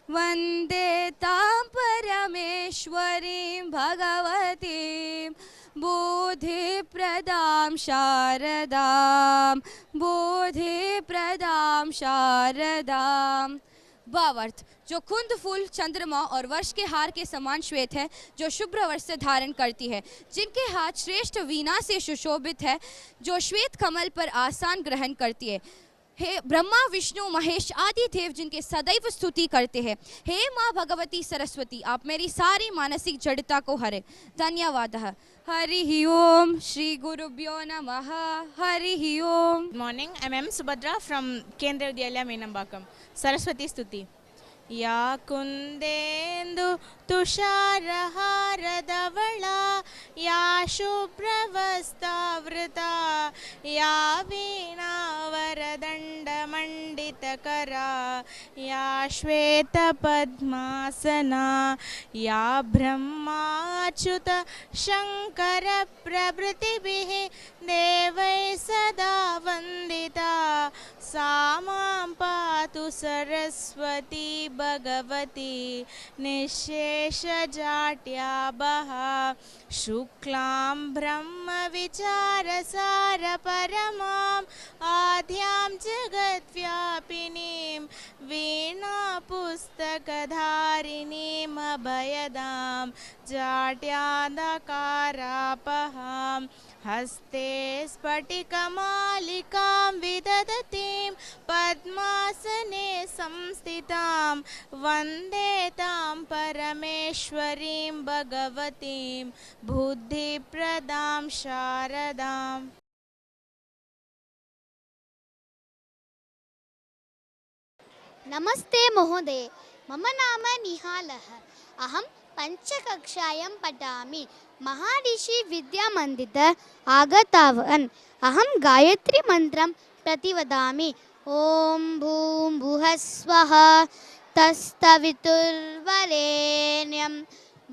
वन्दे तां परमेश्वरीं भगवतीं बुद्धिप्रदां शारदां बुद्धिप्रदां शारदां। भावार्थ, जो कुंद फूल चंद्रमा और वर्ष के हार के समान श्वेत है, जो शुभ्र वस्त्र धारण करती है, जिनके हाथ श्रेष्ठ वीणा से सुशोभित है, जो श्वेत कमल पर आसन ग्रहण करती है। हे ब्रह्मा विष्णु महेश आदि देव जिनके सदैव स्तुति करते हैं। हे माँ भगवती सरस्वती, आप मेरी सारी मानसिक जड़ता को हरे। धन्यवाद। हरिः ओम श्री गुरुभ्यो नमः। हरिः ओम। Good morning. I'm M. Subhadra from Kendra Vidyalaya Meenambakam. Saraswati Stuti. या कुन्देन्दु तुषारहारधवला या शुभ्रवस्तावृता या वीणावरदण्डमण्डितकरा या श्वेतपद्मासना या ब्रह्माच्युत शङ्करप्रभृतिभिः देवैः सदा वन्दिता सा मां पातु सरस्वती भगवती निःशेषजाड्यापहा शुक्लां ब्रह्मविचारसारपरमाम् आद्यां जगद्व्यापिनीं वीणापुस्तकधारिणीम् अभयदां जाड्यान्धकारापहां हस्ते स्फटिकमालिकां विदधतीं पद्मासने संस्थितां वन्दे तां परमेश्वरीं भगवतीं बुद्धिप्रदां शारदाम्। नमस्ते महोदय, मम नाम निहालः। अहं पञ्चकक्षायां पठामि। महर्षि विद्यामन्दिर आगतवान् अहं गायत्री मन्त्रं प्रतिवदामि ॐ भूं भुवः स्वः तत्सवितुर्वरेण्यं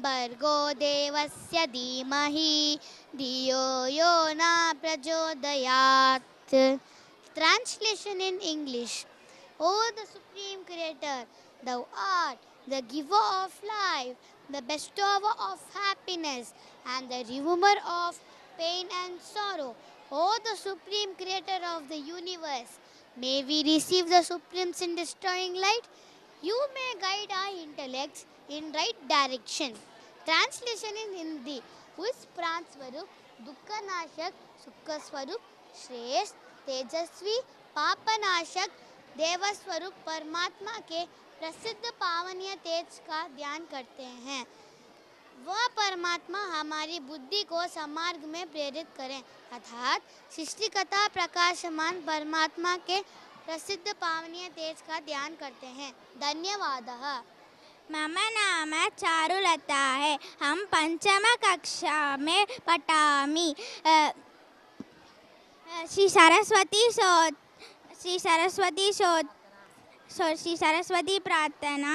भर्गो देवस्य धीमहि धियो यो न प्रचोदयात्. Translation in English. O the Supreme Creator, Thou art the giver of life, the bestower of happiness, and the remover of pain and sorrow. O the Supreme Creator of the universe, may we receive the Supreme Sin destroying light. You may guide our intellects in right direction. Translation in Hindi. Who is Pran Swarup, Dukkha Nashak, Sukha Swarup, श्रेष्ठ तेजस्वी पापनाशक देवस्वरूप परमात्मा के प्रसिद्ध पावनीय तेज का ध्यान करते हैं. वह परमात्मा हमारी बुद्धि को सन्मार्ग में प्रेरित करें. अर्थात सृष्टिकर्ता प्रकाशमान परमात्मा के प्रसिद्ध पावनीय तेज का ध्यान करते हैं. धन्यवादः. मम नाम चारुलता है. हम पंचम कक्षा में पठामि. श्री सरस्वती प्रार्थना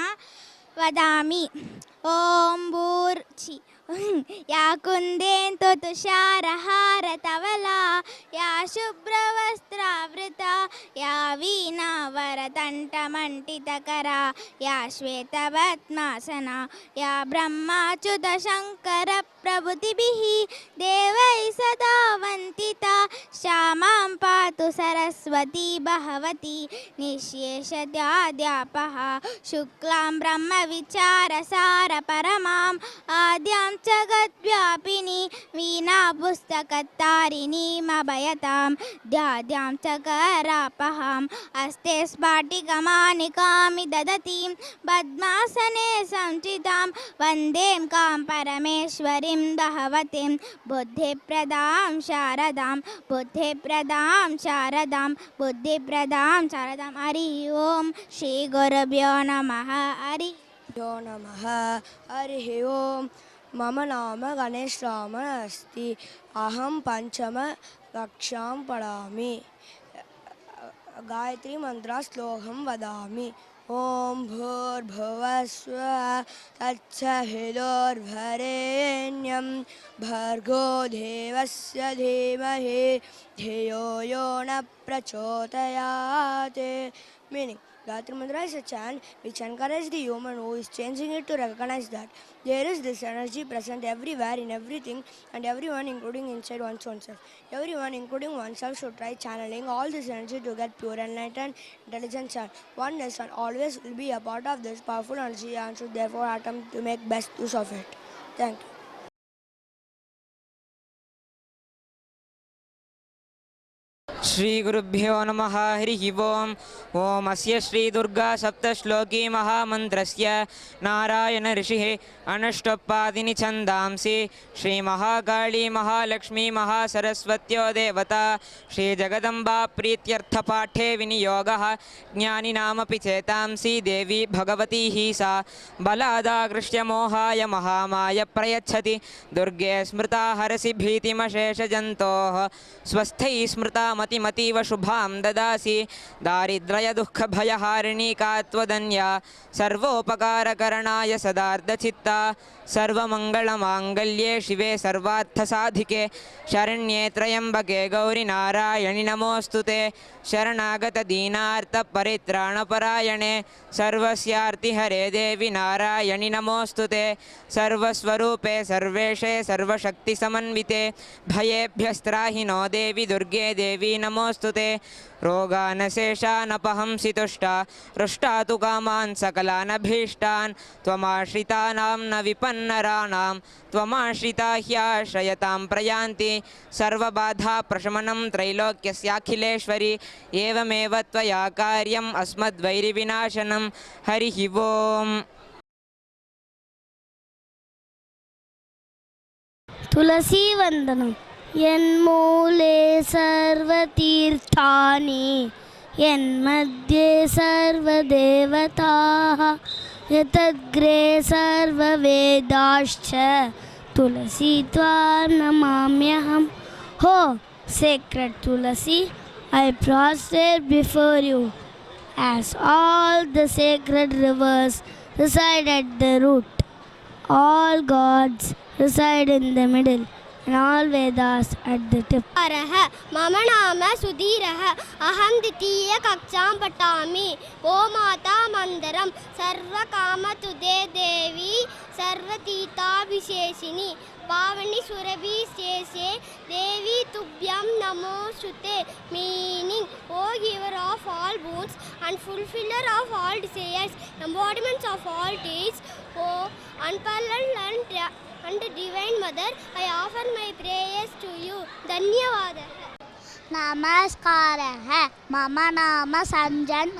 वदामि. ओम भूर्छि या कुन्देन्दु तुषारहारतवला या शुभ्रवस्त्रावृता या वीणावरतण्टमण्डितकरा या श्वेतपद्मासना या ब्रह्माच्युतशङ्करप्रभृतिभिः देवैः सदा वन्दिता श्यामां पातु सरस्वती भगवती निःशेषाद्यापः शुक्लां ब्रह्मविचारसारपरमां आद्यां जगद्व्यापिनी वीणापुस्तकतारिणीमभयतां ध्याद्यां च करापहाम् अस्ते स्फाटिकमानिकामि ददतीं पद्मासने संचितां वन्दें कां परमेश्वरीं भगवतीं बुद्धिप्रदां शारदां हरि ओम श्री गुरुभ्यो नमः. हरि ओम. मम नाम गणेश रामन अस्ति. अहं पंचम कक्षां पठामि. गायत्री मंत्र श्लोकं वदामि. ओम भूर्भुवः स्वः तत्सवितुर्वरेण्यं भर्गो देवस्य धीमहि धियो यो न प्रचोदयात्. Meaning, Gayatri Mantra is a chant which encourages the human who is changing it to recognize that there is this energy present everywhere in everything and everyone, including inside one's own self. Everyone, including oneself, should try channeling all this energy to get pure, enlightened, intelligence and oneness, and always will be a part of this powerful energy and should therefore attempt to make best use of it. Thank you. Shri गुरुभ्यो नमः. हरिः ओम्. ओम अस्य श्री दुर्गा सप्तश्लोकी महामन्त्रस्य नारायण ऋषिः अनुष्टुप्पादिनि छन्दांसि श्री महाकाली महालक्ष्मी महासरस्वत्यो देवता श्री जगदम्बा प्रीत्यर्थपाठे विनियोगः ज्ञानिनामपि चेतांसि देवी भगवती हि सा बलादाकृष्य मोहाय महामाय प्रयच्छति दुर्गे स्मृता हरसि भीतिमशेषजन्तोः स्वस्थैः स्मृता मतिमतीव शुभां ददासि दारिद्र्य दुःख भयहारिणी का त्वदन्या सर्वोपकारकरणाय सदार्धचित्ता सर्वमङ्गलमाङ्गल्ये शिवे सर्वार्थसाधिके शरण्ये त्र्यम्बके गौरि नारायणि नमोऽस्तुते शरणागतदीनार्तपरित्राणपरायणे सर्वस्यार्तिहरे देवि नारायणि नमोऽस्तुते सर्वस्वरूपे सर्वेशे सर्वशक्तिसमन्विते भयेभ्यस्त्राहि नो देवि दुर्गे देवी नमोऽस्तुते रोगानशेषानपहंसि तुष्टा रुष्टा तु कामान् सकलानभीष्टान् त्वमाश्रितानां न विपन्नराणां त्वमाश्रिता ह्याश्रयतां प्रयान्ति सर्वबाधाप्रशमनं त्रैलोक्यस्याखिलेश्वरि एवमेव त्वया कार्यम् अस्मद्वैरिविनाशनं. हरिः ओम्. तुलसी वंदनम. यन्मूले सर्वतीर्थानि यन्मध्ये सर्वदेवताः यतग्रे सर्ववेदाश्च Tulasi Tvam Namamyaham. Oh, sacred Tulasi, I prostrate before you as all the sacred rivers reside at the root. All gods reside in the middle, and all Vedas at the tip. Mama nama Sudhiraha Aham Ditiya Kaksham Patami Gomata Mandaram Sarva Kama Tude Devi Sarva Tita Visheshini Pavani Surabhi Sese Devi Tubhyam Namo Sute, meaning, O giver of all boons and fulfiller of all desires, embodiments of all deeds, O unparalleled and divine mother, I offer my prayers to you. Dhanyavada. Namaskara. Mama nama Sanjan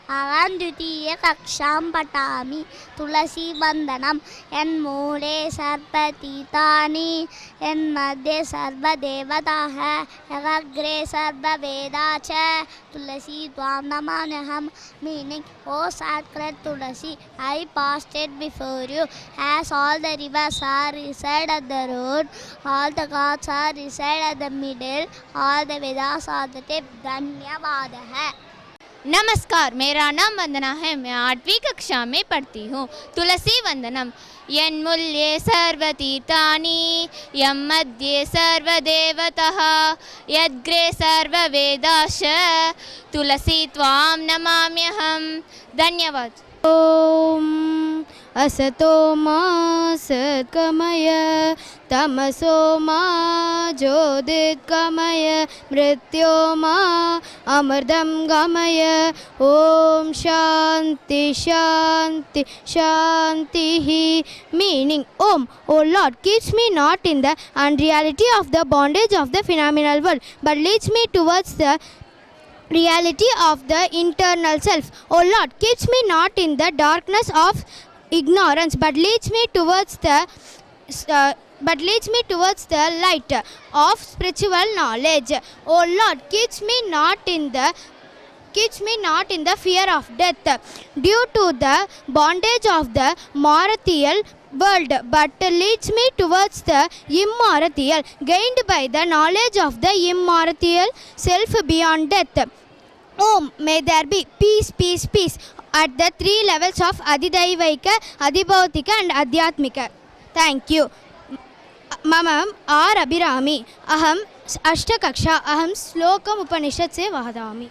Aham Dutiya Kaksham Patami Tulasi Bandanam En Mule Sarpatitani En Madhya Sarva Devata Agre Sarva Vedacha Tulasi Tvam Namanyaham, meaning, O sacred Tulasi, I prostrate before you as all the rivers are reside at the root, all the gods are reside at the middle, all the Vedas are the tip. धन्यवाद है. नमस्कार, मेरा नाम वंदना है. मैं 8वीं कक्षा में पढ़ती हूँ. तुलसी वंदनम. यन्मूल्ये सर्वतीर्थानि यम्मध्ये सर्वदेवतः यद्ग्रे सर्ववेदाश्च तुलसी त्वां नमाम्यहं. धन्यवाद. ओम असतो मा सद्गमय तमसो मा ज्योतिर्गमय मृत्यो मा अमृतं गमय. ओम शांति शांति शांतिः, meaning, Om, O Lord, keeps me not in the unreality of the bondage of the phenomenal world, but leads me towards the reality of the internal self. O Lord, keeps me not in the darkness of ignorance, but leads me towards the light of spiritual knowledge. O Lord, keeps me not in the fear of death due to the bondage of the mortal world, but leads me towards the immortal, gained by the knowledge of the immortal self beyond death. Om, may there be peace, peace, peace at the 3 levels of Adidaivaika, Adibhautika and Adhyatmika. Thank you. Mamam R. Abhirami. Aham Ashtakaksha. Aham Slokam Upanishad se Vahadami.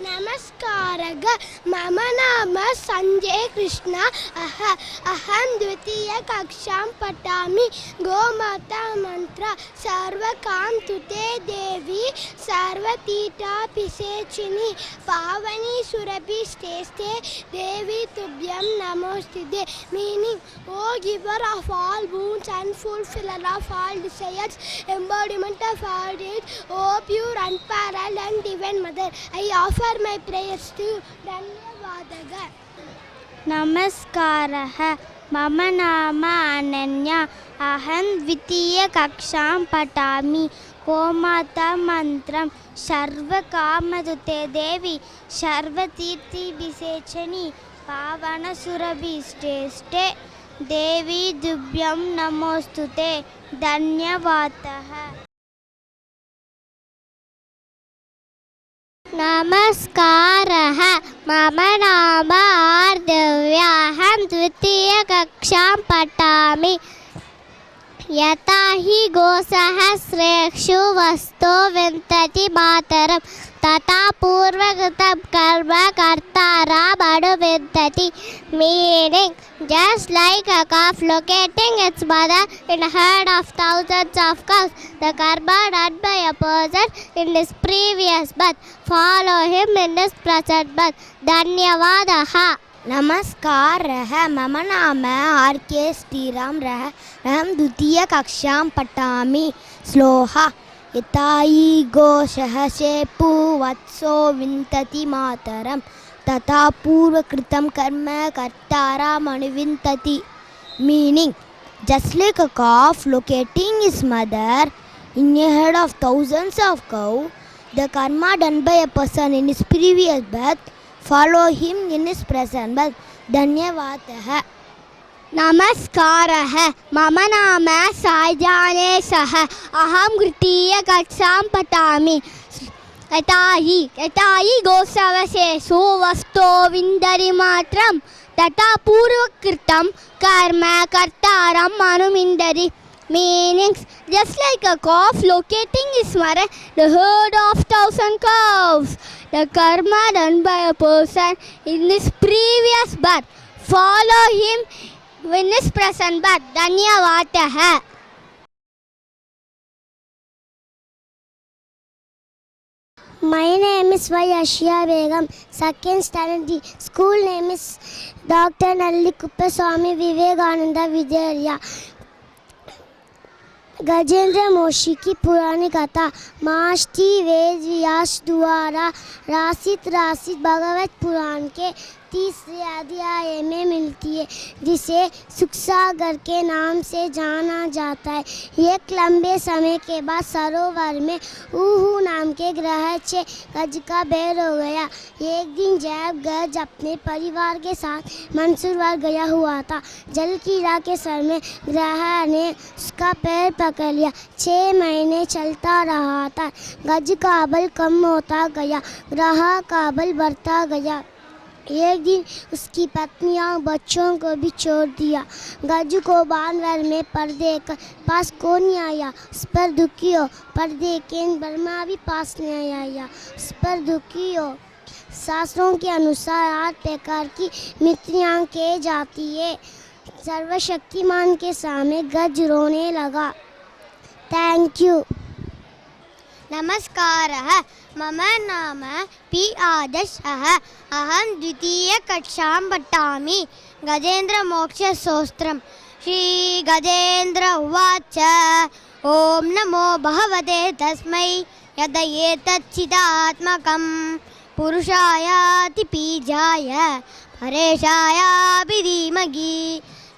Namaskaraga. Mama nama Sanjay Krishna. Aham Dvitiya Kaksham Patami Gomata Mantra Sarva Kam Tute Devi Sarva Tita Pisechini Pavani Surabhi Steste Devi Tubhyam Namostide, meaning, O giver of all boons and fulfiller of all desires, embodiment of all deeds, O pure, unparalleled and divine mother, I offer my prayers to you. Dhanyavadaga. Namaskaraha. Mama nama Ananya. Aham Dvitiya Kaksham Patami Gomata Mantram Sarva Kamadute Devi Sarva Tirthi Bisechani Pavana Surabhi Steste Devi Dubhyam Namostute. Dhanyavadaha. Namaskaraha. Mama nama Ardavya. Aham Dvitiya Kaksham Patami Yata hi gosahasrekshu vasto vintati mataram tata purvagatam karma kartaram anuvintati, meaning, just like a calf locating its mother in a herd of thousands of cows, the karma done by a person in his previous birth follow him in his present birth. Dhanyavadaha. नमस्कारः. मम नाम आर्के श्रीराम रः. अहं द्वितीय कक्षां पठामि. श्लोकः. यथाहि गोषः शेपु वत्सो विन्तति मातरं तथा पूर्वकृतं कर्म कर्तारम् अनुविन्तति, meaning, just like a calf locating his mother in a herd of thousands of cows, the karma done by a person in his previous birth Follow him in his present birth. धन्यवादः. नमस्कारः. मम नाम सायजानेशः. अहं तृतीयकक्षां पठामि. यताहि गोसवशेषु वस्तो विन्दरिमात्रं तथा पूर्वकृतं कर्म कर्तारम् अनुमिन्दरि. Meanings: just like a calf locating his mother, the herd of 1,000 cows. The karma done by a person in his previous birth. Follow him in his present birth. धन्यवादः. My name is Y. Ashia Begum, second standard D. School name is Dr. Nalli Kuppaswamy Vivekananda Vidyalaya. Gajendra Moshi की पुरानी कथा. माष्टी वेद व्यास द्वारा रासित भगवत पुराण के तीसरे अध्याय में मिलती है, जिसे सुखसागर के नाम से जाना जाता है. एक लंबे समय के बाद सरोवर में ऊहू नाम के ग्रहच गज का पैर हो गया. एक दिन जब गज अपने परिवार के साथ मंसूरवार गया हुआ था, जल कीड़ा के सर में ग्रह ने उसका पैर पकड़ लिया. 6 महीने चलता रहा था. गज का बल कम होता गया, ग्रह का बल बढ़ता गया. एक दिन उसकी पत्नी और बच्चों को भी छोड़ दिया. गज को बांधवर में पर्दे कर पास कौन नहीं आया, उस पर दुखी हो. पर्दे के ब्रह्मा भी पास नहीं आया, उस पर दुखी हो. शास्त्रों के अनुसार 8 प्रकार की मृत्युआं की जाती है. सर्वशक्तिमान के सामने गज रोने लगा. Thank you. नमस्कारः. मम नाम पी आदर्शः. अहं द्वितीयकक्षां पठामि. गजेन्द्रमोक्षस्तोत्रम्. श्रीगजेन्द्र उवाच. ॐ नमो भगवते तस्मै यदयेतच्चिदात्मकं पुरुषायाति बीजाय परेशायापि धीमहि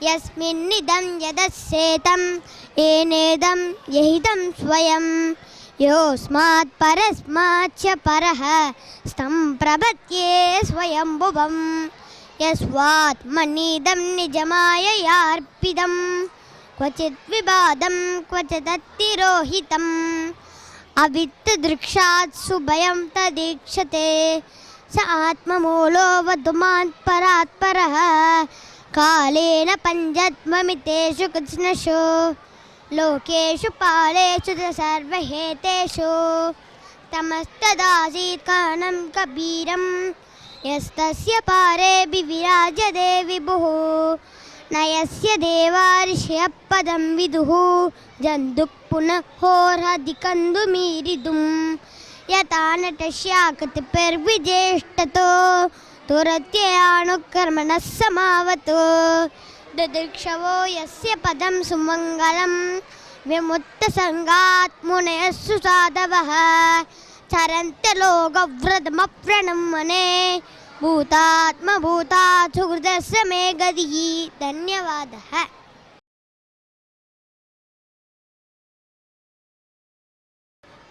यस्मिन्निदं यदस्येतं येनेदं यहितं स्वयं योऽस्मात् परस्माच्च परः स्तं प्रपद्ये स्वयंभुवं यस्वात्मनीदं निजमाययार्पितं क्वचित् विवादं क्वचिदतिरोहितम् अवित्तदृक्षात् सुभयं तदीक्षते स आत्ममूलो वधुमात् परात् परः कालेन पञ्चत्वमितेषु कृत्स्नषु लोकेषु पालेषु च सर्वहेतेषु तमस्तदासीत् कानं कबीरं यस्तस्य पारे विराजते विभुः न यस्य देवा ऋषयः पदं विदुः जन्तुः पुनः होरादिकन्दुमीरितुं यथा नटस्याकृतिर्विजेष्टतो तुरत्ययानुकर्मणः समावतो ददृक्षवो यस्य पदं सुमङ्गलं विमुक्तसङ्गात् मुनयः सुसाधवः चरन्तलोकव्रतमप्रणमने भूतात्मभूतात् सुहृदस्य मे गतिः. धन्यवादः.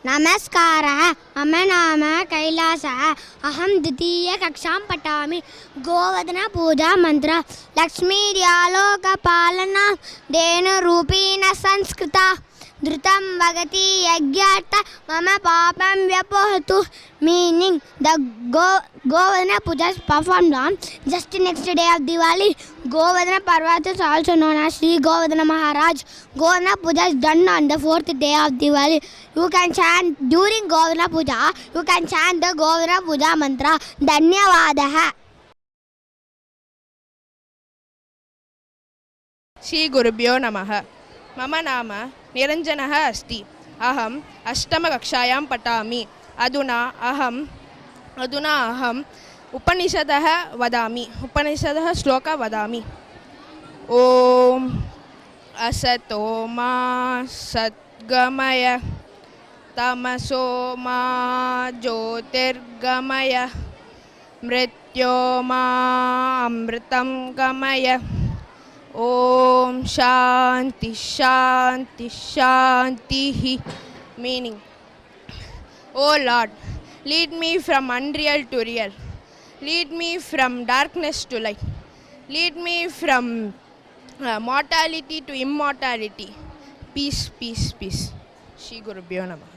नमस्कारः. मम नाम कैलासः. अहं द्वितीयकक्षां पठामि. गोवदनपूजा मंत्र. लक्ष्मीर्यालोकपालना धेनुरूपीण संस्कृता धृतं भगति यज्ञार्थ मम पापं व्यपोहतु. Meaning, the Govardhana Puja is performed on just the next day of Diwali. Govardhana Parvat is also known as Sri Govardhana Maharaj. Govardhana Puja is done on the 4th day of Diwali. You can chant during Govardhana Puja. You can chant the Govardhana Puja mantra. Dhanyavadah. Shri गुरुभ्यो नमः. मम नाम निरञ्जनः अस्ति. अहम् अष्टमकक्षायां पठामि. अधुना अहम् उपनिषदः वदामि. उपनिषदः श्लोकः वदामि. ॐ असतो मा सद्गमय तमसो मा ज्योतिर्गमय मृत्यो मा अमृतं गमय. Om Shanti Shanti Shanti. Meaning, O Lord, lead me from unreal to real. Lead me from darkness to light. Lead me from mortality to immortality. Peace, peace, peace. Shri Gurubhyo Namah.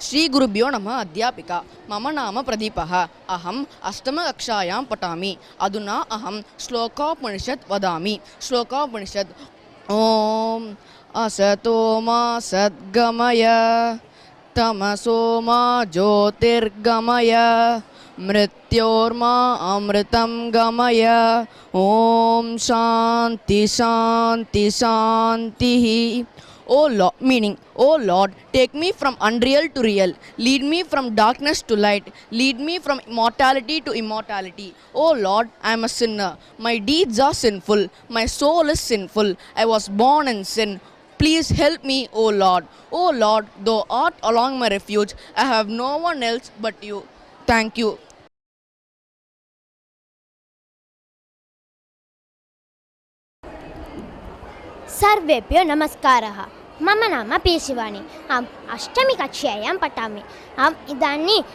Shri गुरुभ्यो नमः अध्यापिका मम नाम प्रदीपः अहम् अष्टमकक्षायां पठामि अधुना अहं श्लोकोपनिषत् वदामि श्लोकोपनिषत् ॐ असतो मा सद्गमय तमसो मा ज्योतिर्गमय मृत्योर्मा अमृतं गमय ॐ शान्ति शान्ति शान्तिः O Lord, meaning, O Lord, take me from unreal to real, lead me from darkness to light, lead me from mortality to immortality. O Lord, I am a sinner. My deeds are sinful. My soul is sinful. I was born in sin. Please help me, O Lord. O Lord, thou art along my refuge. I have no one else but you. Thank you. सर्वेभ्यो नमस्कारः मम नाम पेशिवाणी अहम् अष्टमीकक्षायां पठामि अहम् इदानीम्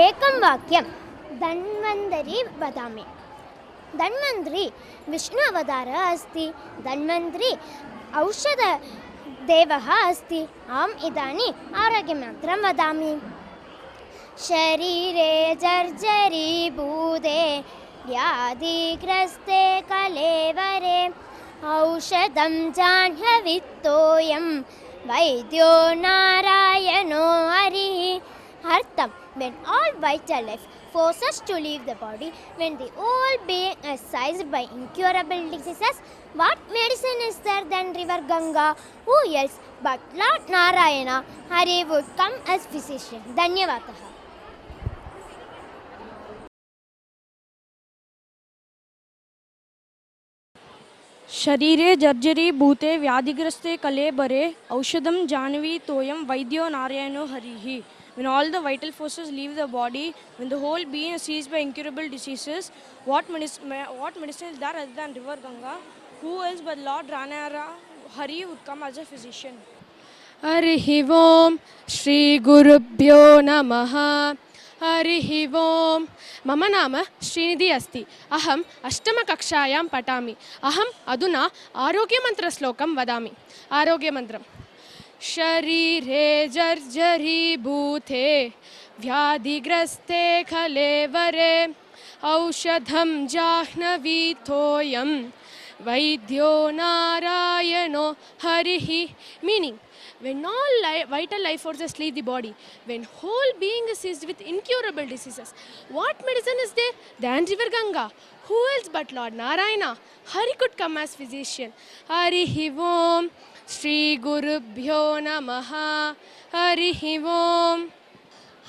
एकं वाक्यं धन्वन्तरी वदामि धन्वन्तरी विष्णु अवतारः अस्ति धन्वन्तरी औषधदेवः अस्ति अहम् इदानीम् आरोग्यमन्त्रं वदामि शरीरे जर्जरीभूते व्याधिग्रस्ते कलेवरे औषधं जाह्नवीतोऽयं वैद्यो नारायणो हरिः अर्थं when all vital life forces to leave the body, when the whole being is seized by incurable diseases, what medicine is there than river Ganga? Who else but Lord Narayana Hari would come as physician. Dhanyavadah. शरीरे जर्जरी भूते व्याधिग्रस्ते कलेबरे औषधं जाह्नवी तोयम वैद्यो नारायणो हरिः. When all the vital forces leave the body, when the whole being is seized by incurable diseases, what medicine is there other than river Ganga? Who else but Lord Ranara Hari would come as a physician. हरिः ओम श्री गुरुभ्यो नमः हरिः ओम मम नाम श्रीनिधि अस्ति अहम् अष्टमकक्षायां पठामि अहम् अधुना आरोग्यमन्त्रश्लोकं वदामि आरोग्यमन्त्रं शरीरे जर्जरीभूते व्याधिग्रस्ते कलेवरे औषधं जाह्नवीतोऽयं वैद्यो नारायणो हरिः. Meaning, when all vital life forces leave the body, when whole being is seized with incurable diseases, what medicine is there than river Ganga? Who else but Lord Narayana? Hari could come as physician. Harihi Om Shri Gurubhyo Namaha Harihi Om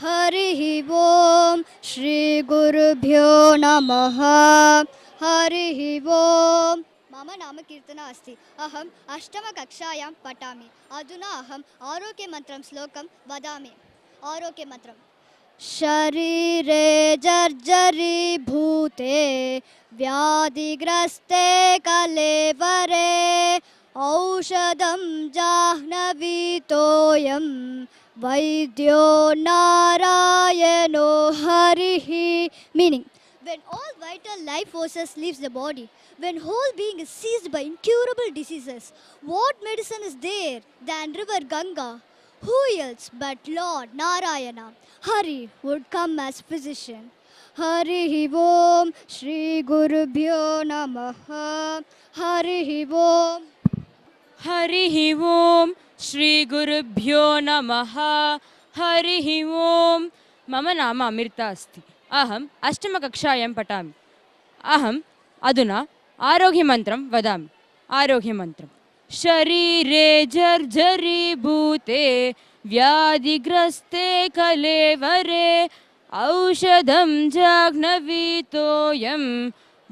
Harihi Om Shri Gurubhyo Namaha Harihi Om. मम नाम कीर्तना अस्ति अहम् अष्टमकक्षायां पठामि अधुना अहम् आरोग्यमन्त्रं श्लोकं वदामि आरोग्यमन्त्रं शरीरे जर्जरीभूते व्याधिग्रस्ते कलेवरे औषधं जाह्नवीतोऽयं वैद्यो नारायणो हरिः. Meaning, when all vital life forces leaves the body, when whole being is seized by incurable diseases, what medicine is there than river Ganga? Who else but Lord Narayana Hari would come as physician. Harihi Om Shri Gurubhyo Namaha Harihi Om Harihi Om Shri Gurubhyo Namaha Harihi Om. Mama nama Amrita asti aham अष्टमकक्षायां पठामि अहम् अधुना आरोग्यमन्त्रं वदामि आरोग्यमन्त्रं शरीरे जर्जरीभूते व्याधिग्रस्ते कलेवरे औषधं जाह्नवीतोऽयं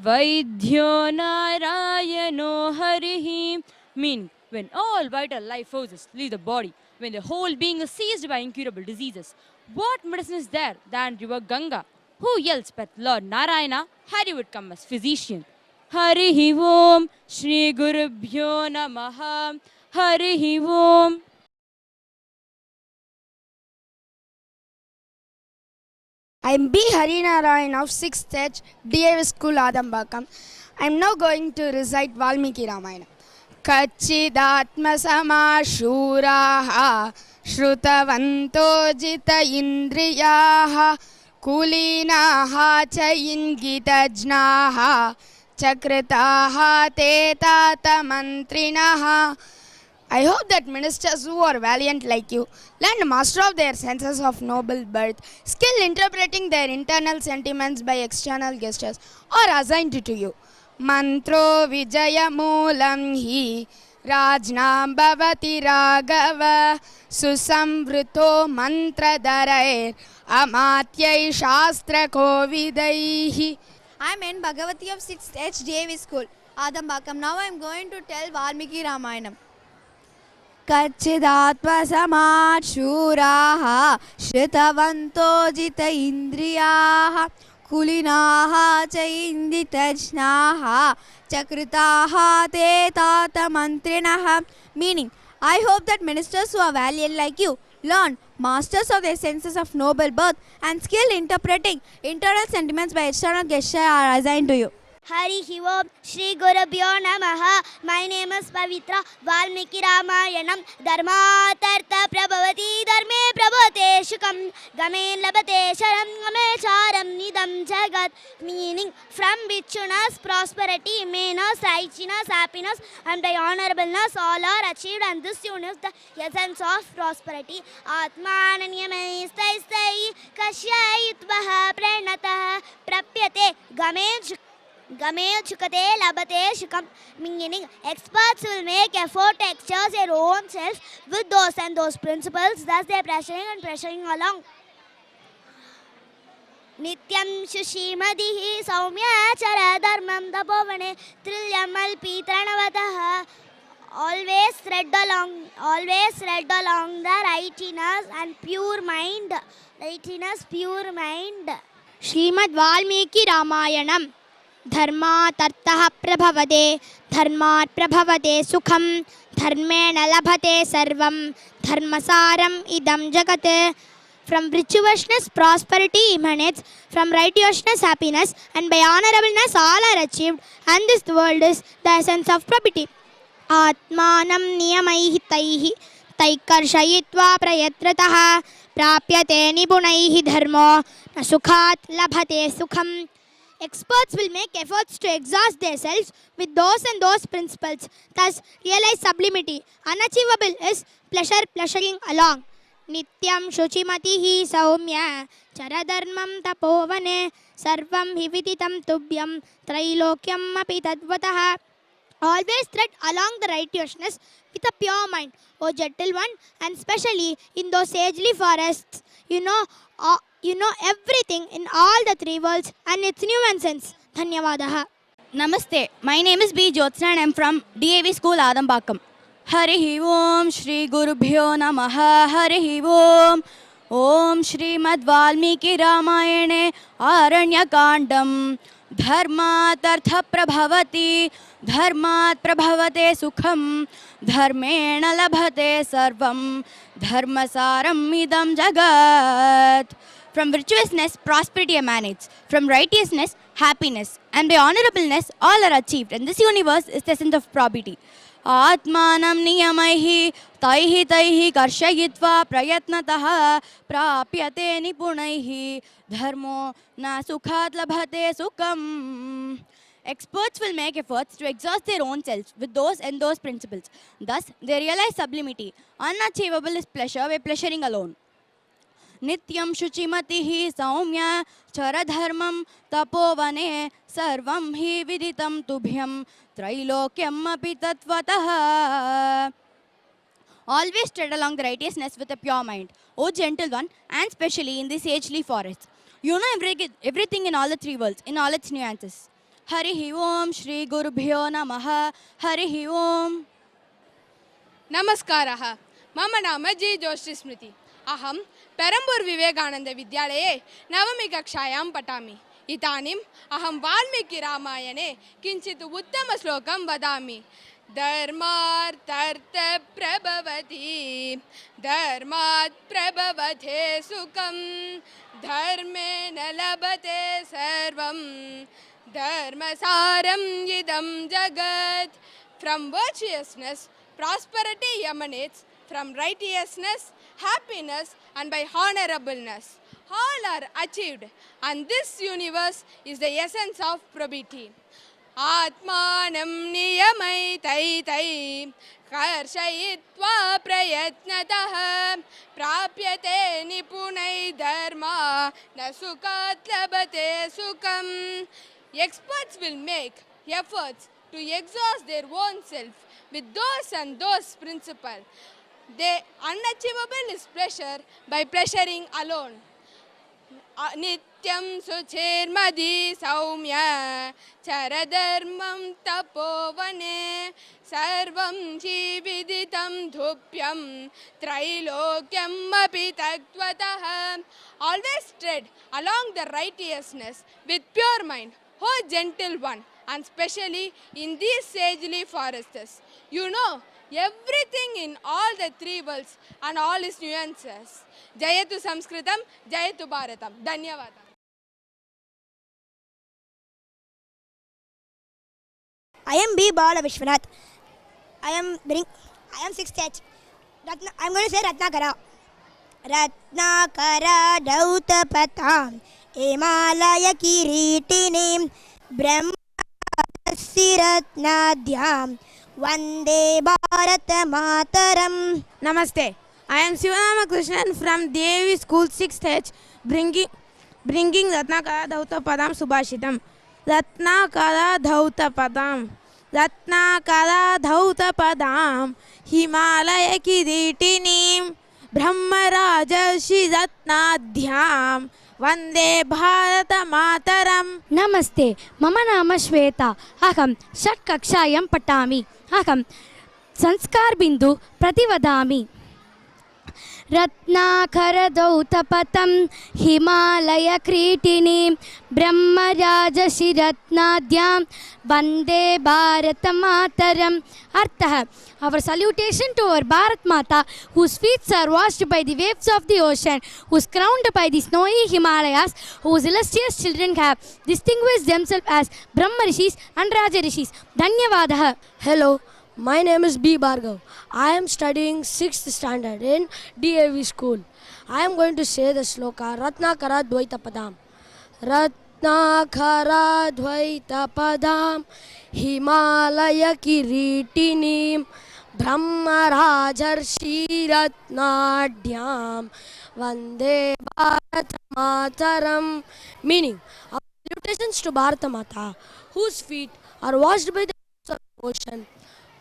वैद्यो नारायणो हरिः. Meaning, when all vital life forces leave the body, when the whole being is seized by incurable diseases, what medicine is there than river Ganga? Who else but Lord Narayana Hari would come as physician. Harihi Om Shri Gurubhyo Namaha Harihi Om. I'm B. Harinarayan of 6th H, DAV School, Adambakam. I'm now going to recite Valmiki Ramayana. Kachidatma samashuraha Shrutavanto jita indriyaha Kulinaha cha ingitajnaha Chakritaha te tata mantrinaha. I hope that ministers who are valiant like you learn master of their senses of noble birth, skill interpreting their internal sentiments by external gestures, are assigned to you. Mantro vijaya moolam hi rajnam bhavati raghava susamvrito mantradarair amatyai shastra kovidaihi. I am N. Bhagavati of 6th H, DAV School, Adambakam. Now I am going to tell Valmiki Ramayanam. Kachidatva samachuraha Shritavanto jita indriyaha Kulinaha cha inditajnaha Chakritaha te tata mantrinaha. Meaning, I hope that ministers who are valiant like you learn masters of their senses of noble birth and skill interpreting internal sentiments by external gesture are assigned to you. Harihi Om Shri Gurubhyo Namaha. My name is Pavitra. Valmiki Ramayanam Dharmatartha Prabhavati Dharme Prabhavate Shukam Game Labate Sharam Game Charam Nidam Jagat. Meaning, from richness, prosperity, meanness, righteousness, happiness and the honorableness all are achieved, and this unites the essence of prosperity. Atmananyamai stai stai Kashyayitvaha Pranataha Prapyate Game chukate labate shukam. Meaning, experts will make effort to exercise their own self with those and those principles, thus they are pressuring along. Nityam shushimadihi saumya chara dharmam tapovane trilyam alpitranavataha. Always thread along the righteousness and pure mind. Srimad Valmiki Ramayanam. Dharmatartha prabhavate dharmat prabhavate sukham dharmena labhate sarvam dharmasaram idam jagat. From virtuousness prosperity emanates, from righteousness happiness, and by honorableness all are achieved, and this world is the essence of property. Atmanam niyamaihi taihi taikarshayitva prayatratah prapyate nibunaihi dharmo nasukhat labhate sukham. Experts will make efforts to exhaust themselves with those and those principles, thus realize sublimity. Unachievable is pleasuring along. Nityam shuchimatihi saumya charadharmam tapovane sarvam hividitam tubhyam trailokyam api tadvataha. Always tread along the righteousness with a pure mind, O gentle one, and especially in those sagely forests. You know everything in all the three worlds and its nuances. Dhanyavadaha. Namaste. My name is B. Jyotsna and I am from DAV School, Adambakam. Harihi Om Shri Gurubhyo Namaha. Harihi Om. Om Shrimad Valmiki Ramayane Aranyakandam. Dharmatartha Prabhavati Dharmat Prabhavate Sukham Dharmena Labhate Sarvam Dharmasaram Idam Jagat. From virtuousness, prosperity emanates. From righteousness, happiness. And by honorableness, all are achieved. And this universe is the essence of probity. Atmanam niyamaihi taihi karshayitva prayatnataha prapyate nipunaihi dharmo na sukhat labhate sukham. Experts will make efforts to exhaust their own selves with those and those principles. Thus, they realize sublimity. Unachievable is pleasure by pleasuring alone. Nityam shuchimatihi saumya charadharmam tapovane sarvam hi viditam tubhyam trailokyam api tatvataha. Always tread along the righteousness with a pure mind, O gentle one, and especially in the sagely forests. You know everything in all the three worlds, in all its nuances. Harihi Om Shri Gurubhyo Namaha. Harihi Om. Namaskaraha. Mama nama G. Joshi Smriti. Aham Perambur Vivekananda Vidyalaye Navami Kakshayam Patami. Itanim Aham Valmiki Ramayane Kinchit Uttama Slokam Vadami. Dharmartartha Prabhavati Dharmat Prabhavate Sukham धर्मेण लभते सर्वं धर्मसारं इदं जगत्. From virtuousness, prosperity emanates. From righteousness, happiness, and by honorableness. All are achieved, and this universe is the essence of probity. Atmanam niyamaitai karshayitva prayatnatah prapyate nipunai dharma na sukhat labate sukham. Experts will make efforts to exhaust their own self with those and those principles. The unachievable is pleasure by pleasuring alone. Nityam suchirmadi saumya charadharmam tapovane sarvam jividitam dhupyam trailokyam api tattvatah. Always tread along the righteousness with pure mind, O gentle one, and especially in these sagely forests. You know everything in all the three worlds and all its nuances. Jayatu Sanskritam, Jayatu Bharatam. Dhanyavada. I am B. Bala Vishwanath. I am 6th H. I am going to say Ratnakara. Ratnakara Dautapatam Himalaya Kiritinim Brahmasya Ratnadhyam Vande Bharat Mataram. Namaste. I am Sivanama Krishnan from Devi School 6th H, bringing Ratnakara Dhautapadam Subhashitam. Ratnakara Dhautapadam Himalaya Kiritinim Brahmarajarshi Ratnadhyam Vande Bharata Mataram. Namaste. Mama Nama Shweta. Aham Shat Kakshayam Patami. Aham Sanskar Bindu Prativadami. Ratnakara Dautapatam Himalaya Kritini Brahmarajarshi Ratnadhyam Vande Bharata Mataram. Artha. Our salutation to our Bharat Mata, whose feet are washed by the waves of the ocean, who is crowned by the snowy Himalayas, whose illustrious children have distinguished themselves as Brahma Rishis and Raja Rishis. Dhanyavadaha. Hello, my name is B. Bhargav. I am studying 6th standard in DAV school. I am going to say the sloka Ratnakara Dvaitapadam. Ratnakara Dvaitapadam Himalaya Kiritinim Brahmarajarshi Ratnadhyam Vande Bharata Mataram. Meaning, our salutations to Bharata Mata, whose feet are washed by the waves of the ocean,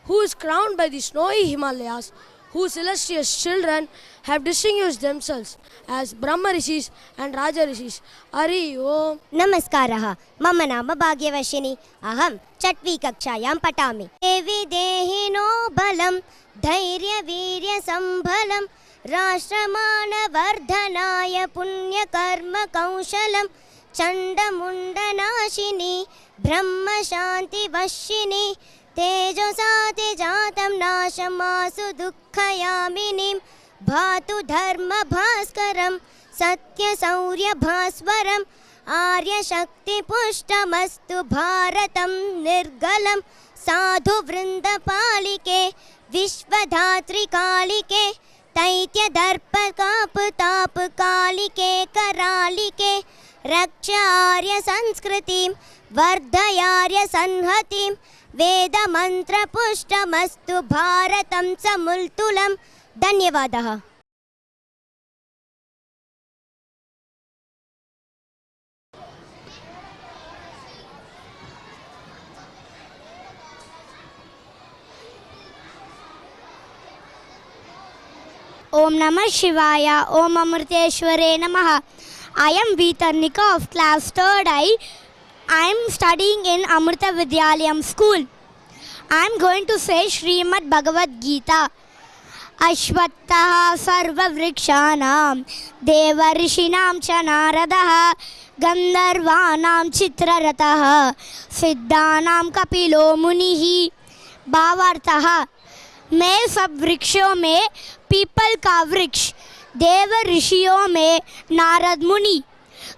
who is crowned by the snowy Himalayas, whose illustrious children have distinguished themselves as Brahma Rishis and Raja Rishis. Hari Om. Namaskaraha. Mama Nama Bhagyavashini. Aham Chatvi Kakshayam Patami. Devi Dehino Balam Dhairya Virya Sambhalam Rashtamana Vardhanaya Punya Karma Kaushalam Chanda Munda Nashini Brahma Shanti Vashini Tejosate Jatam Nashamasu Dukkhayaminim Bhatu Dharma Bhaskaram Satya Saurya Bhaswaram Arya Shakti Pushtamastu Bharatam Nirgalam Sadhu Vrinda Palike Vishwadhatri Kalike Taitya Darpa Kap Tap Kalike Karalike Raksha Arya Sanskritim Vardhayarya Sanhatim Veda Mantra Pushtamastu Bharatam Samultulam. Dhanyavadaha. Om Namah Shivaya. Om Amruteshware Namaha. I am Vitarnika of class 3rd I am studying in Amrita Vidyalayam school. I am going to say Srimad Bhagavad Gita. Ashvattaha sarva vrikshanam devarishinam cha naradaha gandharvanam chitrarataha siddhanam kapilo munihi. भावार्थः मैं सब वृक्षों में पीपल का वृक्ष देव ऋषियों में नारद मुनि,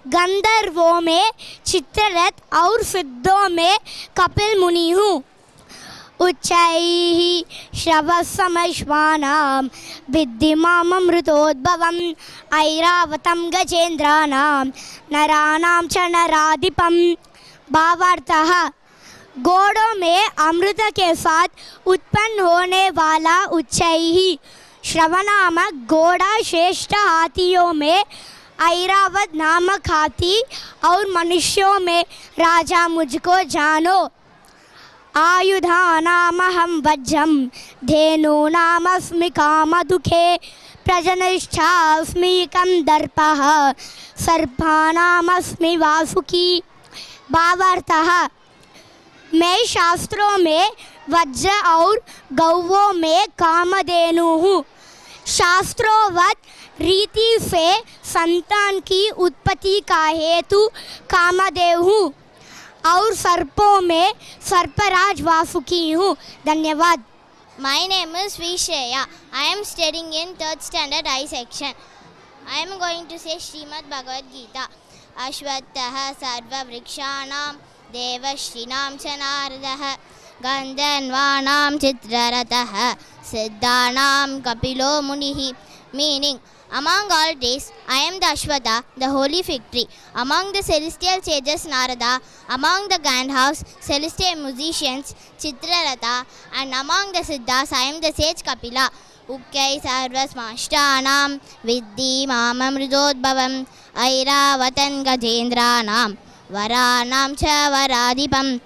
गंधर्वों में चित्ररथ और सिद्धों में कपिल मुनि हूँ। उच्चैः श्रवसमश्वानां विद्धि माममृतोद्भवम् ऐरावतं गजेन्द्राणां नराणां च नराधिपं। भावार्थः, घोड़ों में अमृत के साथ उत्पन्न होने वाला उच्चैः श्रवनामक घोड़ा श्रेष्ठ हाथियों में ऐरावत नामक हाथी और मनुष्यों में राजा मुझको जानो। आयुधानामहं वज्रं धेनूनामस्मि कामदुःखे प्रजनश्चास्मीकं दर्पः सर्पानामस्मि वासुकी। भावार्थः, मैं शास्त्रों में वज्र और गौवों में कामधेनु हूँ। शास्त्रोवत रीति से संतान की उत्पत्ति का हेतु कामदेव हूँ और सर्पों में सर्पराज वासुकी हूँ। धन्यवाद। My name is Vishaya. I am studying in 3rd standard I section. I am going to say Srimad Bhagavad Gita. Ashvattah sarva vrikshanam devashrinam cha naradah gandharvanam chitraratah siddhanam kapilo munihi. Meaning, among all days, I am the Ashwatha, the holy fig tree. Among the celestial sages, Narada. Among the Gandharvas, celestial musicians, Chitraratha. And among the Siddhas, I am the sage Kapila. Ukkai sarvasmashtanam viddhi mamamridodbhavam airavatan gajendranam varanam cha varadipam.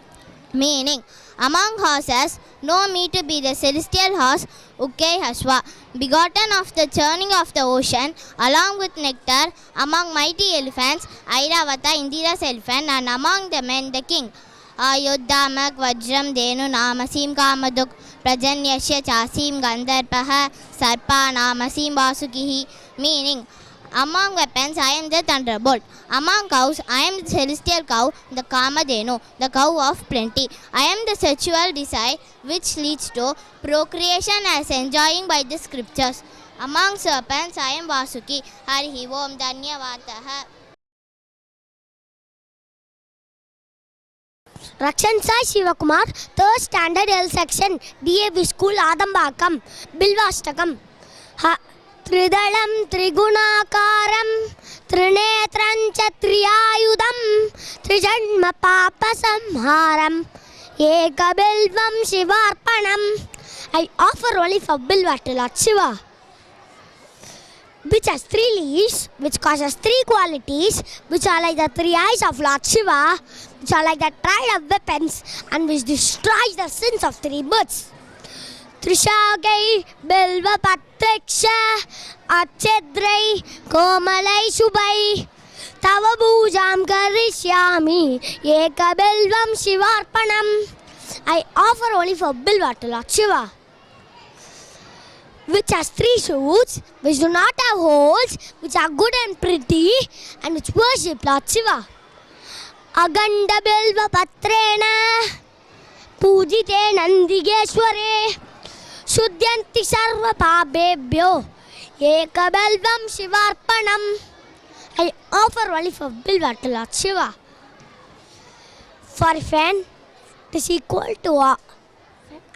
Meaning, among horses, know me to be the celestial horse Ukkai Hashva, begotten of the churning of the ocean, along with nectar. Among mighty elephants, Airavata, Indira's elephant, and among the men, the king. Ayodhamak Vajram Denu Namasim Kamaduk Prajanyasya Chasim Gandharpaha Sarpa Namasim Vasukihi. Meaning, among weapons, I am the thunderbolt. Among cows, I am the celestial cow, the Kamadhenu, the cow of plenty. I am the sexual desire which leads to procreation as enjoying by the scriptures. Among serpents, I am Vasuki. Harihi Om Dhanyavataha. Rakshan Sai Shivakumar, 3rd standard L section, DAV school, Adambakam, Bilvastakam. त्रिदलं त्रिगुणाकारं त्रिनेत्रं च त्रियायुधं त्रिजन्म पापसंहारं एकबिल्वं शिवार्पणम्. I offer only for Bilva to Lord Shiva, which has 3 leaves, which causes 3 qualities, which are like the 3 eyes of Lord Shiva, which are like the triad of weapons, and which destroys the sins of 3 birds. Trishagai Bilva Patriksha Achedrai Komalai Subhai Tava Bujam Karishyami Eka Bilvam Shivarpanam. I offer only for Bilva to Lord Shiva, which has 3 shoots, which do not have holes, which are good and pretty, and which worship Lord Shiva. Aganda Bilva Patrena Pujite Nandigeshware Shuddhanti Sarva Pabebhyo Ekabalvam Shivarpanam. I offer only for Bilva to Lord Shiva. For a fan, it is equal to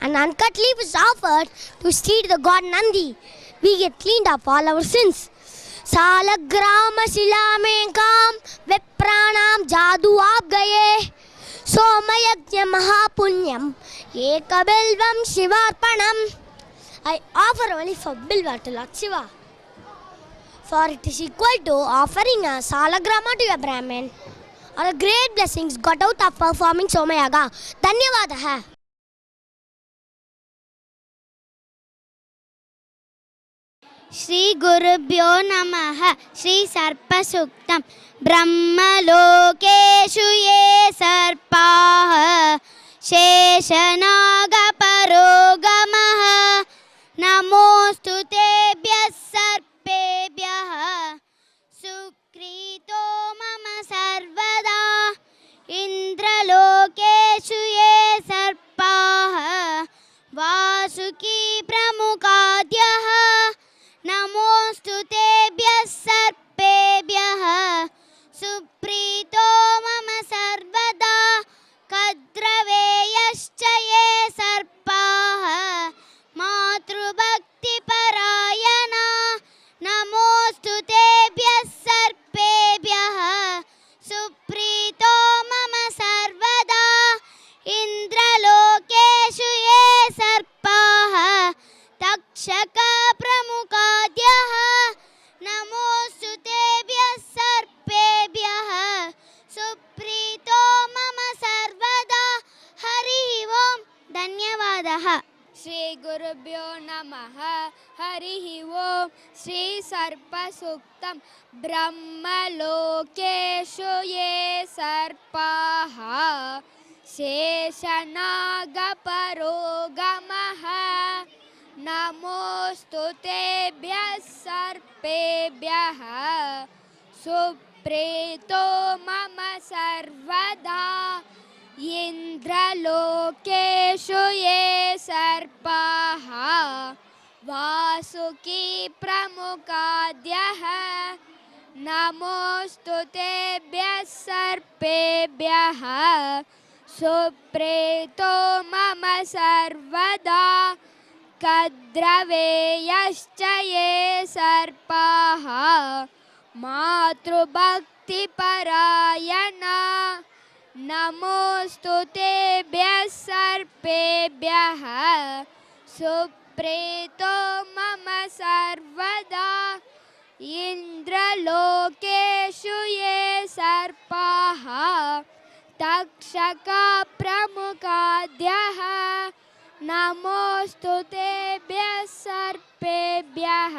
an uncut leaf is offered to steed the god Nandi. We get cleaned up all our sins. Salagrama Shilamekam Vipranam Jadu Abgaye Somayagya Mahapunyam Ekabilvam Shivarpanam. I offer only for Bilva to Lord Shiva. For it is equal to offering a salagrama to a Brahmin or a great blessings got out of performing Somayaga. Dhanyavadaha. Shri Gurubhyo Namaha. Shri Sarpa Suktam. Brahma Lokeshu Ye Sarpaha Sheshanaga Parogamaha Namostu Tebhyah Sarpebhyah Sukrito Mama Sarvada Indra Lokeshu Ye Sarpaha Vasuki Pramukadyaha Namostu Tebhyah गुरुभ्यो नमः हरिः ओम श्री सर्पसूक्तम् ब्रह्मलोकेषु ये सर्पाः शेषनागपरोगमः नमोऽस्तु तेभ्यः सर्पेभ्यः सुप्रीतो मम सर्वदा इन्द्रलोकेषु ये सर्पाः वासुकी प्रमुखाद्यः नमोऽस्तु तेभ्यः सर्पेभ्यः सुप्रीतो मम सर्वदा कद्रवेयश्च ये सर्पाः मातृभक्तिपरायणा नमोऽस्तु तेभ्यः सर्पेभ्यः सुप्रीतो मम सर्वदा इन्द्रलोकेषु ये सर्पाः तक्षका प्रमुखाद्यः नमोऽस्तु तेभ्यः सर्पेभ्यः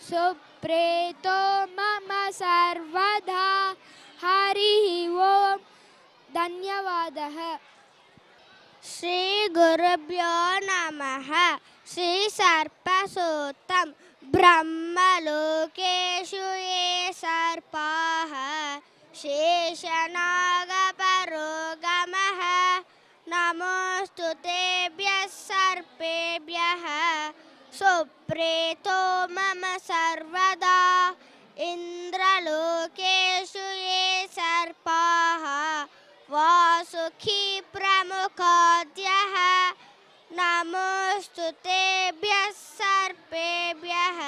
सुप्रीतो मम सर्वदा हरिः ओम धन्यवादः। श्री गुरुभ्यो नमः श्री सर्पसूक्तम् ब्रह्मलोकेषु ये सर्पाः शेषनागपरोगमः नमोऽस्तु तेभ्यः सर्पेभ्यः सुप्रीतो मम सर्वदा इन्द्रलोकेषु ये सर्पाः वासुकी प्रमुखाद्यः नमोऽस्तु तेभ्यः सर्पेभ्यः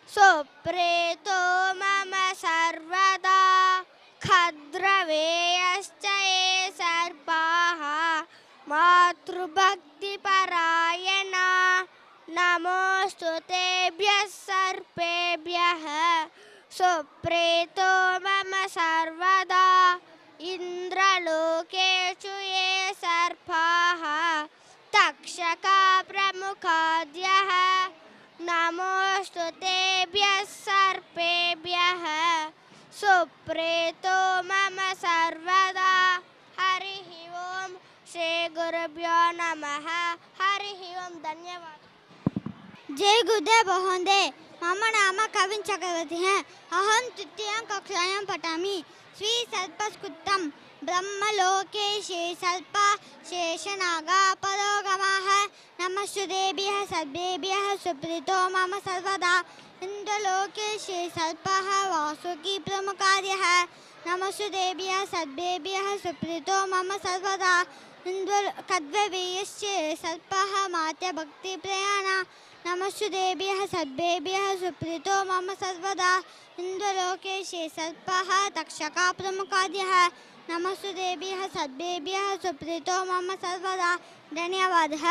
सुप्रीतो मम सर्वदा खद्रवेयश्च ये सर्पाः मातृभक्तिपरायणा नमोऽस्तु तेभ्यः सर्पेभ्यः सुप्रीतो मम सर्वदा इन्द्रलोकेषु ये सर्पाः तक्षका प्रमुखाद्यः नमोऽस्तु तेभ्यः सर्पेभ्यः सुप्रीतो मम सर्वदा हरिः ओम श्री गुरुभ्यो नमः हरिः ओम धन्यवाद। जय गुरुदेव बहोंदे मम नाम कविन चक्रवर्ती है अहम तृतीयां कक्षायां पठामि श्री सर्पसूक्तम् ब्रह्मलोके शेषल्पा शेषनागा परोगमः नमस्तेभ्यः सर्वेभ्यः सुप्रीतो मम सर्वदा इन्द्रलोके शेषल्पः वासुकी प्रमुखार्यः नमस्तेभ्यः सर्वेभ्यः सुप्रीतो मम सर्वदा कद्ववेयश्च सर्पः मात्यभक्तिप्रयाणा नमस्तेभ्यः सर्वेभ्यः सुप्रीतो मम सर्वदा इन्द्रलोके शेषल्पः तक्षका प्रमुखाद्यः नमस्तेभ्यः सर्वेभ्यः सुप्रीतो मम सर्वदा धन्यवादः।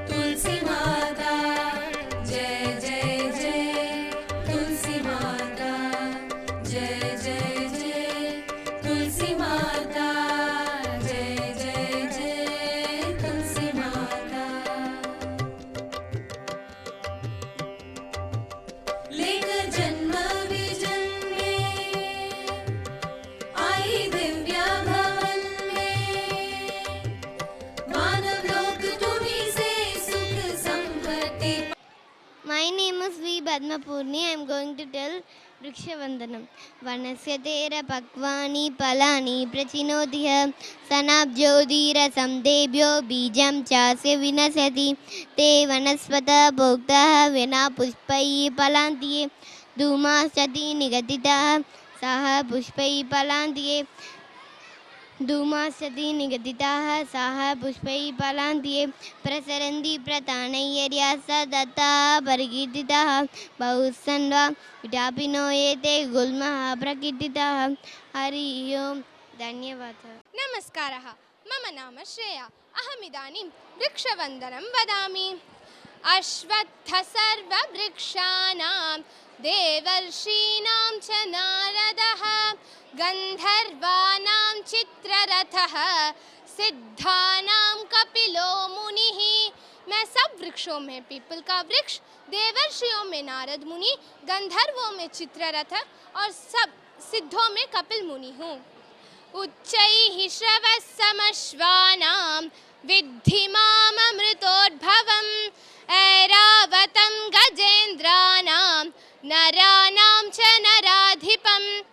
तुलसी माता जय जय जय तुलसी माता जय जय जय तुलसी माता जय जय जय तुलसी माता। लेकर जन्म विजन में आई दिव्या भवन में मानव लोक तुम्हीं से सुख संपत्ति। My name is V. Padmapurni. I am going to tell Vrikshavandanam. Vanasya tera pakvani palani prachinodhya sanabjodhira samdebhyo bijam chasya vinasati te vanaspata bhoktaha vina pushpai palantiye dhumasati nigatitaha saha pushpai palantiye धूमासति निगदिताः साः पुष्पैः पलान्तिये प्रसरन्ति प्रतानैर्या सदत्ता परिकीर्तिताः बहुसन्वा विटापिनो एते गुल्मः प्रकीर्तिताः हरिः ओम धन्यवादः। नमस्कारः मम नाम श्रेया अहमिदानीं वृक्षवन्दनं वदामि। अश्वत्थ सर्ववृक्षाणां देवर्षीणां च नारदः गन्धर्वाणां चित्ररथः सिद्धानां कपिलो मुनिः। मैं सब वृक्षों में पीपल का वृक्ष, देवर्षियों में नारद मुनि, गंधर्वों में चित्ररथ और सब सिद्धों में कपिल मुनि हूँ। उच्चैः श्रवसमश्वानां विद्धि माममृतोद्भवम् ऐरावतं गजेन्द्राणां नराणां च नराधिपम्।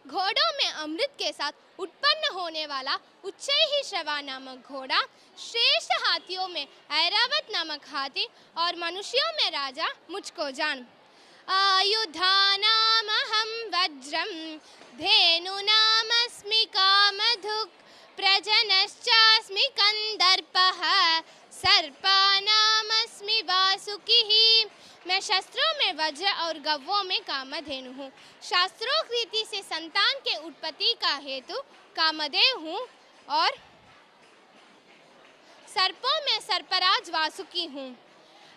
घोड़ों में अमृत के साथ उत्पन्न होने वाला उच्चैः श्रवा नामक घोड़ा, श्रेष्ठ हाथियों में ऐरावत नामक हाथी और मनुष्यों में राजा मुझको जान। आयुधानामहं वज्रं धेनुनामस्मि कामधुक् प्रजनश्चास्मि कंदर्पः सर्पानामस्मि वासुकिः। मैं शस्त्रों में वज्र और गव्वों में कामधेनु हूँ। शास्त्रोक्त रीति से संतान के उत्पत्ति का हेतु कामदेव हूँ और सर्पों में सर्पराज वासुकी हूँ।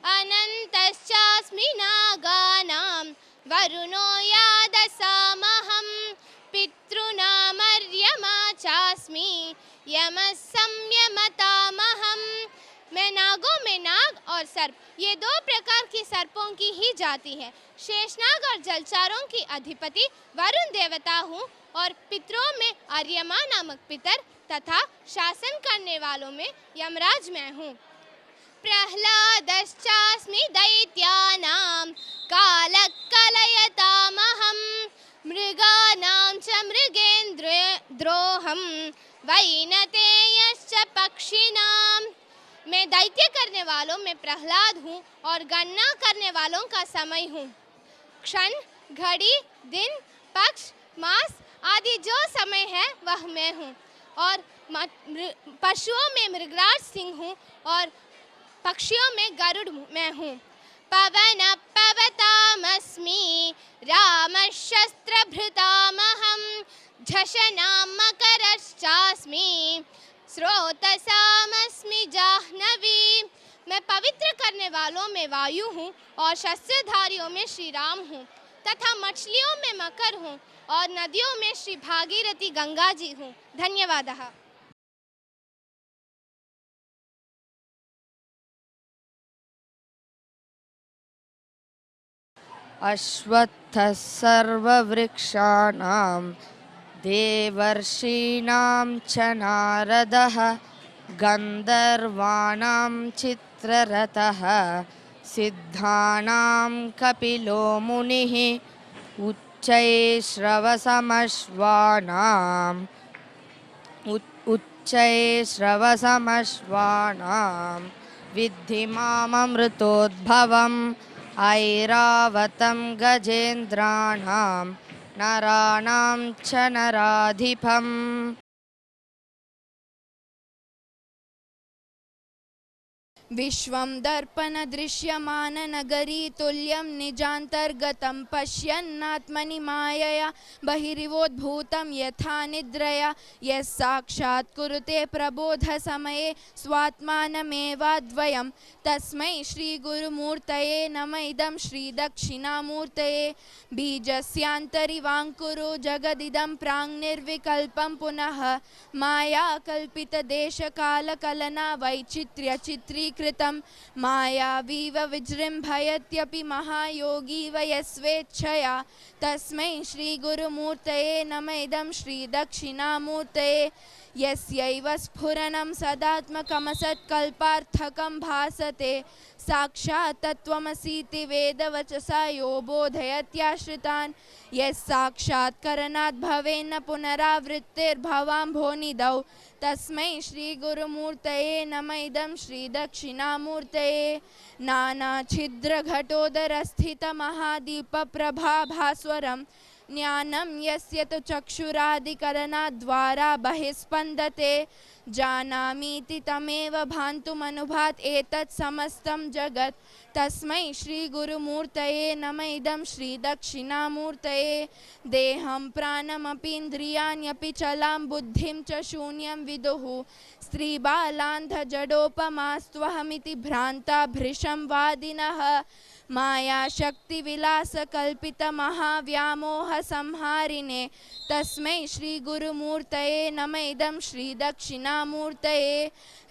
अनंतश्चास्मि नागानां वरुणो यादसामहं पितॄणामर्यमा चास्मि यमः संयमतामहं। मैं नागों में नाग और सर्प, ये दो प्रकार की सर्पों की ही जाति है। शेषनाग और जलचारों की अधिपति वरुण देवता हूँ और पितरों में अर्यमा नामक पितर तथा शासन करने वालों में यमराज मैं हूँ। प्रह्लादश्चास्मि दैत्यानां कालः कलयतामहं मृगानां च मृगेन्द्रोऽहं वैनतेयश्च पक्षिणां। मैं दैत्य करने वालों में प्रहलाद हूँ और गणना करने वालों का समय हूँ। क्षण, घड़ी, दिन, पक्ष, मास आदि जो समय है वह मैं हूँ और पशुओं में मृगराज सिंह हूँ और पक्षियों में गरुड़ मैं हूँ। पवन पवतामस्मि रामशस्त्रभृतामहं झषणां मकरश्चास्मि स्रोतसामस्मि जाह्नवी। मैं पवित्र करने वालों में वायु हूँ और शस्त्रधारियों में श्री राम हूँ तथा मछलियों में मकर हूँ और नदियों में श्री भागीरथी गंगा जी हूँ। धन्यवादः। अश्वत्थः सर्ववृक्षाणां देवर्षीणां च नारदः गन्धर्वाणां चित्ररथः सिद्धानां कपिलो मुनिः उच्चैश्रवसमश्वानां विद्धि माममृतोद्भवम् ऐरावतं गजेन्द्राणां नराणां च नराधिपम्। विश्वं दर्पणदृश्यमाननगरी तुल्यं निजान्तर्गतं पश्यन्नात्मनि मायया बहिरिवोद्भूतं यथा निद्रया यः साक्षात् कुरुते प्रबोधसमये स्वात्मानमेवाद्वयं तस्मै श्रीगुरुमूर्तये नमः इदं श्रीदक्षिणामूर्तये। बीजस्यान्तरिवाङ्कुरो जगदिदं प्राङ्निर्विकल्पं पुनः मायाकल्पितदेशकालकलना वैचित्र्यचित्रीकृतं मायावीव विजृम्भयत्यपि महायोगीव यस्वेच्छया तस्मै श्रीगुरुमूर्तये नमः इदं श्रीदक्षिणामूर्तये। यस्यैव स्फुरणं सदात्मकमसत्कल्पार्थकं भासते साक्षात् तत्त्वमसीति वेदवचसा यो बोधयत्याश्रितान् यस्साक्षात्करणात् भवेन्न पुनरावृत्तिर्भवाम्भोनिधौ तस्मै श्रीगुरुमूर्तये नमः इदं श्रीदक्षिणामूर्तये। नानाछिद्रघटोदरस्थितमहादीपप्रभाभास्वरं ज्ञानं यस्य तु चक्षुरादिकरणाद्वारा बहिस्पन्दते जानामीति तमेव भान्तुमनुभात् एतत् समस्तं जगत् तस्मै श्रीगुरुमूर्तये नमः इदं श्रीदक्षिणामूर्तये। देहं प्राणमपीन्द्रियाण्यपि चलां बुद्धिं च शून्यं विदुः स्त्रीबालान्धजडोपमास्त्वहमिति भ्रान्ता भृशं वादिनः मायाशक्तिविलासकल्पितमहाव्यामोहसंहारिणे तस्मै श्रीगुरुमूर्तये नमः इदं श्रीदक्षिणामूर्तये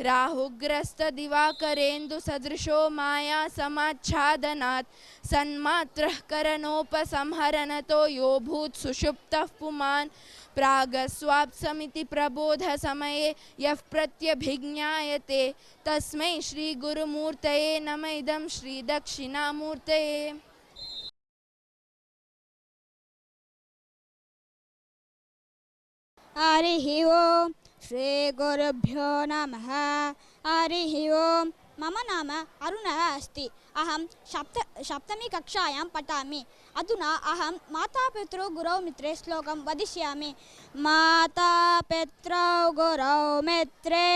राहुग्रस्तदिवाकरेन्दुसदृशो मायासमाच्छादनात् सन्मात्रः करणोपसंहरणतो यो भूत् सुषुप्तः पुमान् प्रागस्वाप्समिति प्रबोधसमये यः प्रत्यभिज्ञायते तस्मै श्रीगुरुमूर्तये नमः इदं श्रीदक्षिणामूर्तये। हरिः ओं श्रीगुरुभ्यो नमः। हरिः ओं। मम नाम अरुणः अस्ति। अहं सप्तमी कक्षायां पठामि। अधुना अहं मातापितरौ गुरौ मित्रे श्लोकं वदिष्यामि। माता पितरौ गुरौ मित्रे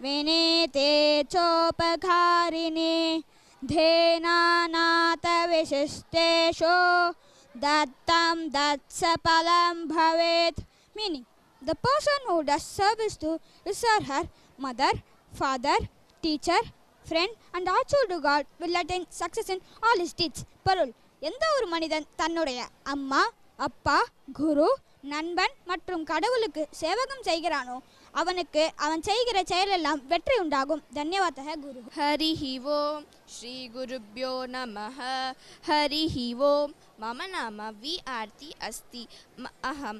विनीते चोपकारिणे धेनानाथ विशिष्टेषु दत्तं दत्सफलं भवेत्। Meaning, the person who does service to his or her mother, father, teacher, friend and also to God will attain success in all his deeds. பொருள், எந்த ஒரு மனிதன் தன்னுடைய அம்மா, அப்பா, குரு, நண்பன் மற்றும் கடவுளுக்கு சேவகம் செய்கிறானோ அவனுக்கு அவன் செய்கிற செயலெல்லாம் வெற்றி உண்டாகும். தன்யவாதः குரு. हरिः ओं श्री गुरुभ्यो नमः। हरिः ओं। मम नाम वि आरती अस्ति। अहं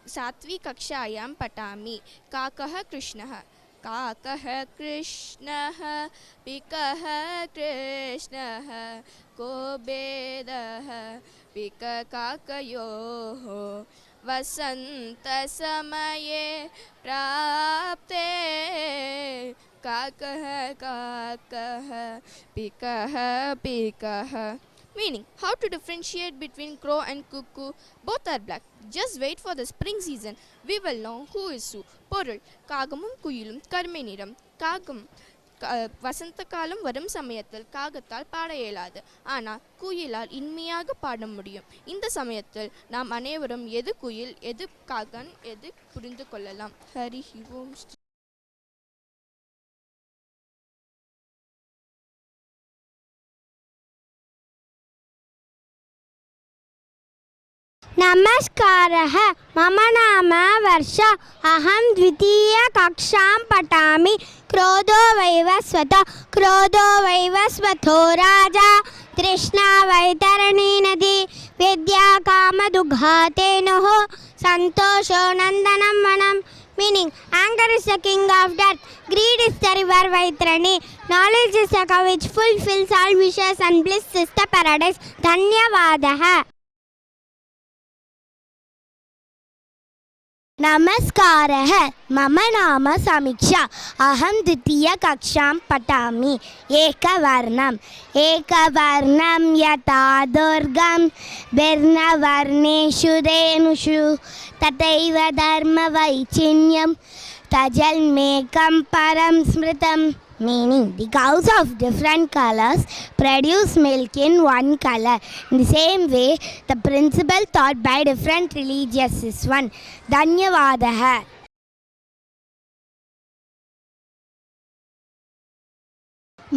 7वी कक्षायां पठामि। काकः कृष्णः। काकः कृष्णः पिकः कृष्णः को भेदः पिककाकयोः वसन्तसमये प्राप्ते काकः काकः पिकः पिकः। Meaning, how to differentiate between crow and cuckoo? Both are black. Just wait for the spring season. We will know who is who. பொருள், காகமும் குயிலும் கருமை நிறம். காகம் வசந்த காலம் வரும் சமயத்தில் காகத்தால் பாட இயலாது, ஆனால் குயிலால் இனிமையாக பாட முடியும். இந்த சமயத்தில் நாம் அனைவரும் எது குயில் எது காகன் எது புரிந்து கொள்ளலாம். ஹரி ஓம். नमस्कारः। मम नाम वर्षा। अहं द्वितीयकक्षां पठामि। क्रोधो वैवस्वतो राजा तृष्णा वैतरणी नदी विद्या कामदुघातेनुः सन्तोषो नन्दनं वनं। Meaning, anger is the king of death, greed is the river Vaitarani, knowledge is the cow which fulfills all wishes and bliss is the paradise. धन्यवादः। नमस्कारः। मम नाम समीक्षा। अहं द्वितीयकक्षां पठामि। एकवर्णं यथा दुर्गं वर्णवर्णेषु धेनुषु तथैव धर्मवैचिन्यं तजल्मेकं परं स्मृतम्। Meaning, the cows of different colors produce milk in one color. In the same way, the principle taught by different religions is one. Dhanyavadah.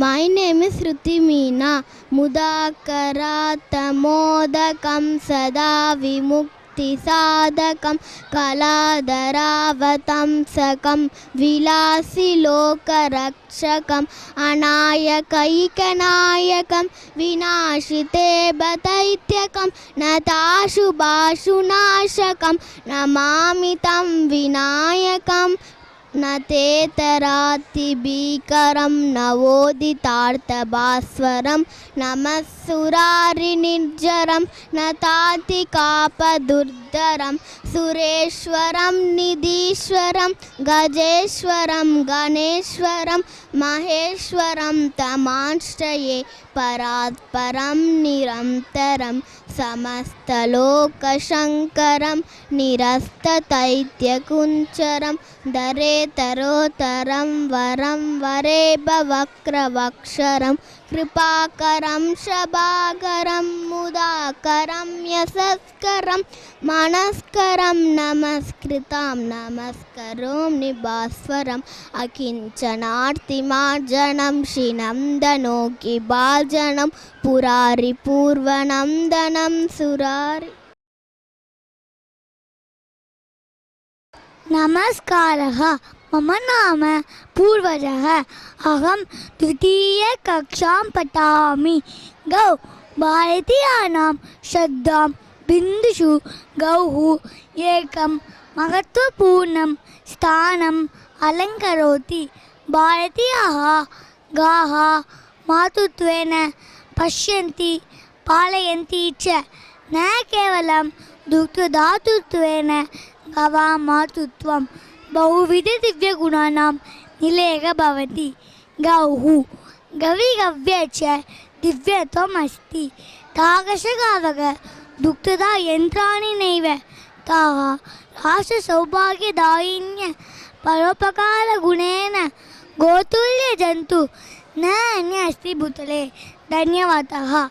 My name is Ruti Meena. Mudakaratamodakam sada vimuktisadakam kaladaravatamsakam vilasilokarakshakam anayakaikanayakam vinashite bataityakam natashubashunashakam namamitam vinayakam नतेतराति भीकरं नवोदितार्थभास्वरं नमस्सुरारिनिर्जरं नताति कापदुर्धरं सुरेश्वरं निधीश्वरं गजेश्वरं गणेश्वरं महेश्वरं तमाश्रये परात्परं निरन्तरं समस्तलोकशङ्करं निरस्तदैत्यकुञ्चरं दरेतरोतरं वरं वरेभवक्रवक्षरं कृपाकरं शभाकरं मुदाकरं यशस्करं मनस्करं नमस्कृतं नमस्करोमि भास्वरम् अकिञ्चनार्तिमार्जनं श्रीनन्दनोऽखि भाजनं पुरारि पूर्वनन्दनं सुरारि। नमस्कारः। मम नाम पूर्वजः। अहं द्वितीयकक्षां पठामि। गौ भारतीयानां श्रद्धां बिन्दुषु गौः एकं महत्त्वपूर्णं स्थानम् अलङ्करोति। भारतीयाः गाः मातृत्वेन पश्यन्ति पालयन्ति च, न केवलं दुग्धदातृत्वेन। गवां मातृत्वं बहुविधदिव्यगुणानां निलयः भवति। गौः गविगव्ये च दिव्यत्वम् अस्ति। तादृशगावः दुग्धदा यन्त्राणि नैव, ताः राष्ट्रसौभाग्यदायिन्य परोपकारगुणेन गोतुल्यजन्तु न अन्य अस्ति भूतले। धन्यवादः।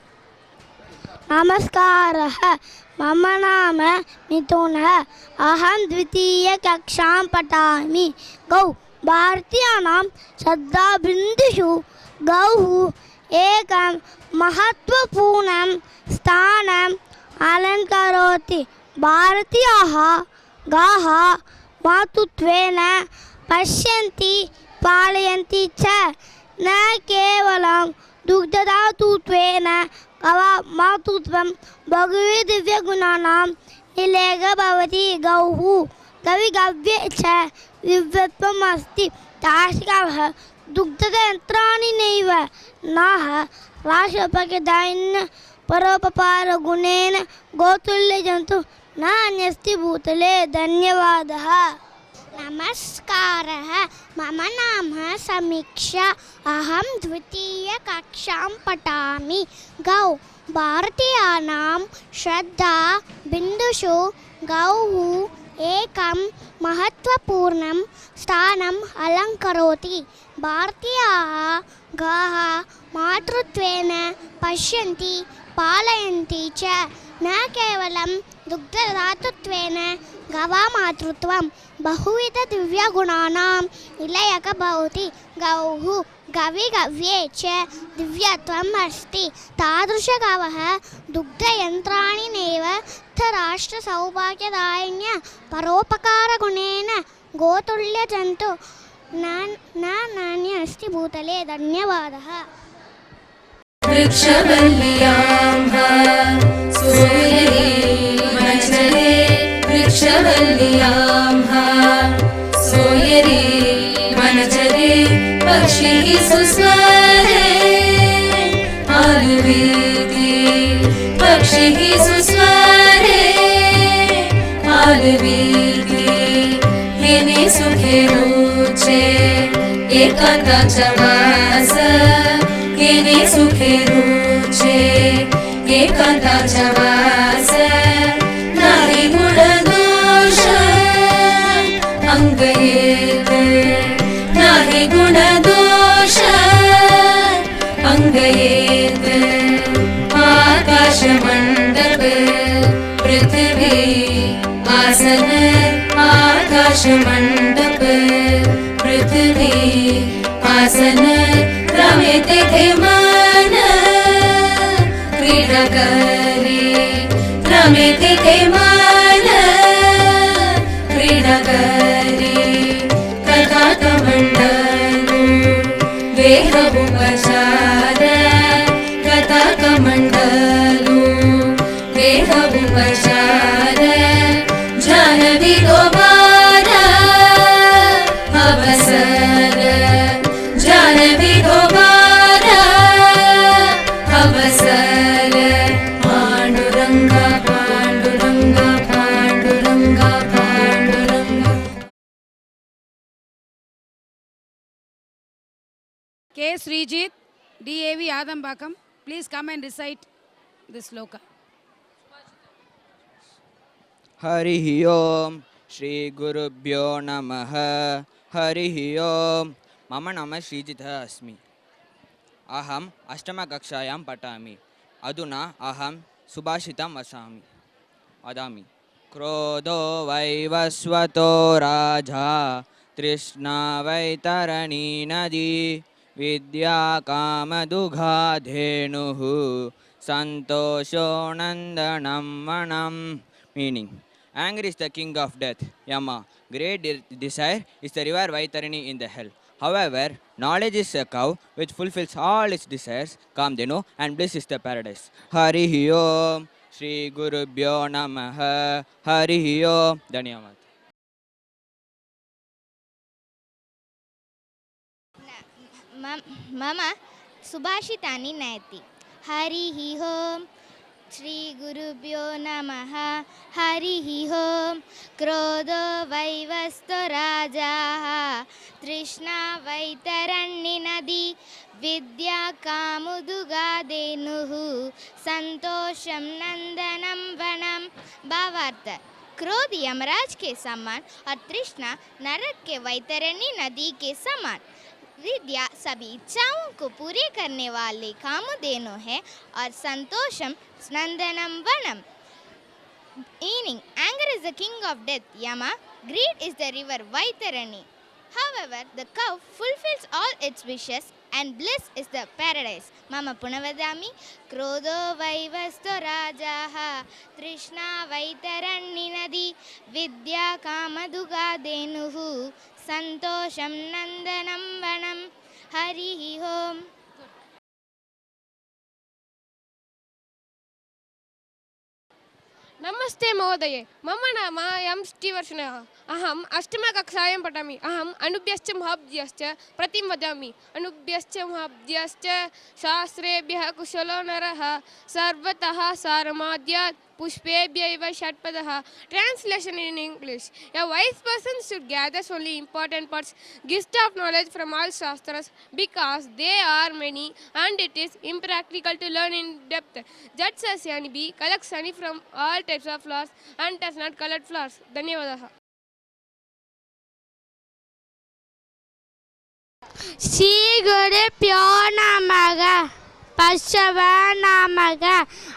नमस्कारः। मम नाम मिथुनः। अहं द्वितीयकक्षां पठामि। गौ भारतीयानां श्रद्धाबिन्दुषु गौः एकं महत्त्वपूर्णं स्थानम् अलङ्करोति। भारतीयाः गाः मातृत्वेन पश्यन्ति पालयन्ति च, न केवलं दुग्धदातृत्वेन। गवां मातृत्वं बहुविधदिव्यगुणानां निलयः भवति। गौः गविगव्ये च दिव्यत्वम् अस्ति। तादृशगावः दुग्धयन्त्राणि नैव, नाः राष्ट्रोपकारदायिन्य परोपकारगुणेन गोतुल्यजन्तु न अन्यस्ति भूतले। धन्यवादः। नमस्कारः। मम नाम समीक्षा। अहं द्वितीयकक्षां पठामि। गौ भारतीयानां श्रद्धा बिन्दुषु गौः एकं महत्त्वपूर्णं स्थानम् अलङ्करोति। भारतीयाः गाः मातृत्वेन पश्यन्ति पालयन्ति च, न केवलं दुग्धदातृत्वेन। गवामातृत्वं बहुविधदिव्यगुणानां निलयः भवति। गौः गविगव्ये च दिव्यत्वम् अस्ति। तादृशगावः दुग्धयन्त्राणि नैव, राष्ट्रसौभाग्यदायिन्य परोपकारगुणेन गोतुल्यजन्तु न नान्य अस्ति भूतले। धन्यवादः। वृक्षवल्ल्यां सोयरे मनचरे वृक्षवल्ल्यां सोयरे मनचरे पक्षिः सुस्वरे आलुवीति पक्षिः सुस्वरे आलुवीति हेने सुखे रुचे एकांताचा वास हेने सुखे रुचे एकांताचा वास नाही गुणदोष अंगयेत नाही गुणदोष अंगयेत आकाशमण्डप पृथ्वी आसन आकाशमण्डप पृथ्वी आसन रमेते थे मन क्रीडा करे रमेते थे मन क्रीडा करे कथा कमण्डलु देहमुपचार कथा कमण्डलु देहमुपचार जानवी दोबारा अवसर जानवी दोबारा अवसर Pandurang Pandurang Pandurang Pandurang. K. Srijit, DAV Adambakam, please come and recite this sloka. हरिः ओम श्री गुरुभ्यो नमः। हरिः ओम। मम नाम श्रीजितः अस्मि। अहम् अष्टमकक्षायां पठामि। अधुना अहं सुभाषितं वदामि क्रोधो वैवस्वतो राजा तृष्णा वैतरणी नदी विद्या कामदुघा धेनुः संतोषो नंदनं वनं. Meaning, anger is the king of death, Yama. Great desire is the river Vaitarani in the hell. However, knowledge is a cow which fulfills all its desires, Kamdenu, and bliss is the paradise. Harihi Om, Shri Gurubhyo Namaha, Harihi Om. Dhanyavad. मम सुभाषितानि नयति. हरिः ओं श्री गुरुभ्यो नमः. हरिः ओं क्रोधो वैवस्तो राजाः तृष्णा वैतरण्य नदी विद्या कामुदुगा धेनुः संतोषम नंदनम वनम. भावार्थ: क्रोध यमराज के समान और तृष्णा नरक के वैतरणी नदी के समान. विद्या सभी इच्छाओं को पूरे करने वाले कामधेनु है और संतोषम नंदनम वनम. Meaning, anger is the king of death, Yama. Greed is the river Vaitarani. However, the cow fulfills all its wishes and bliss is the paradise. Mama Punavadami. Krodho vaivasto rajaha Trishna Vaitarani nadi Vidya Kamaduga Denuhu Santosham Nandanam Vanam. Harihi Om. नमस्ते महोदये, मम नाम M श्रीवर्षणः. अहम अष्टमकक्षायां पठामि. अहम अनुभ्यश्च महाभ्यश्च प्रतिं वदामि. अनुभ्यश्च महाभ्यश्च शास्त्रेभ्यः कुशलो नरः सर्वतः सारमाद्यात् पुष्पेभ्यैव षट्पदः. Translation in English: A wise person should gather only important parts, gist of knowledge from all shastras, because they are many and it is impractical to learn in depth. Just as honeybee collects honey from all types of flowers and does not collect flowers. धन्यवादः. श्री गुरुभ्यो नमः. Pashava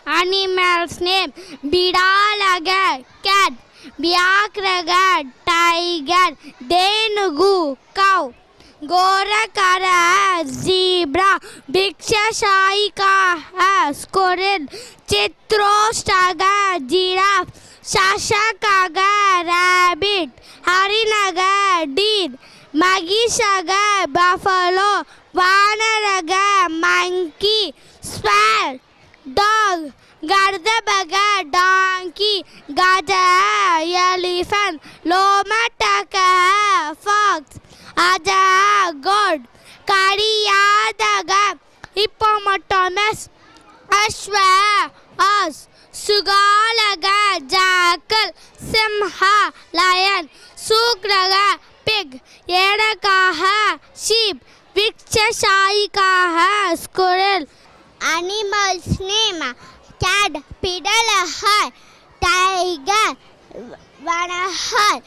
animals name: Bidalaga, cat; Byakraga, tiger; Denugu, cow; Gorakara, zebra; Bhikshashayika, squirrel; Chitroshtaga, giraffe; Shashakaga, rabbit; Harinaga, deer; Magishaga, buffalo; Vanaraga, monkey; sparrow, dog; Gardabaga, donkey; Gada, elephant; Lomataka, fox; Aja, goat; Kariyadaga, hippopotamus; Ashwa, ox; Sugalaga, jackal; Simha, lion; Sukraga, pig; Yedakaha, sheep; Vikshashayikaha, squirrel. Animals name: cat; Pidalaha, tiger; Vanahar;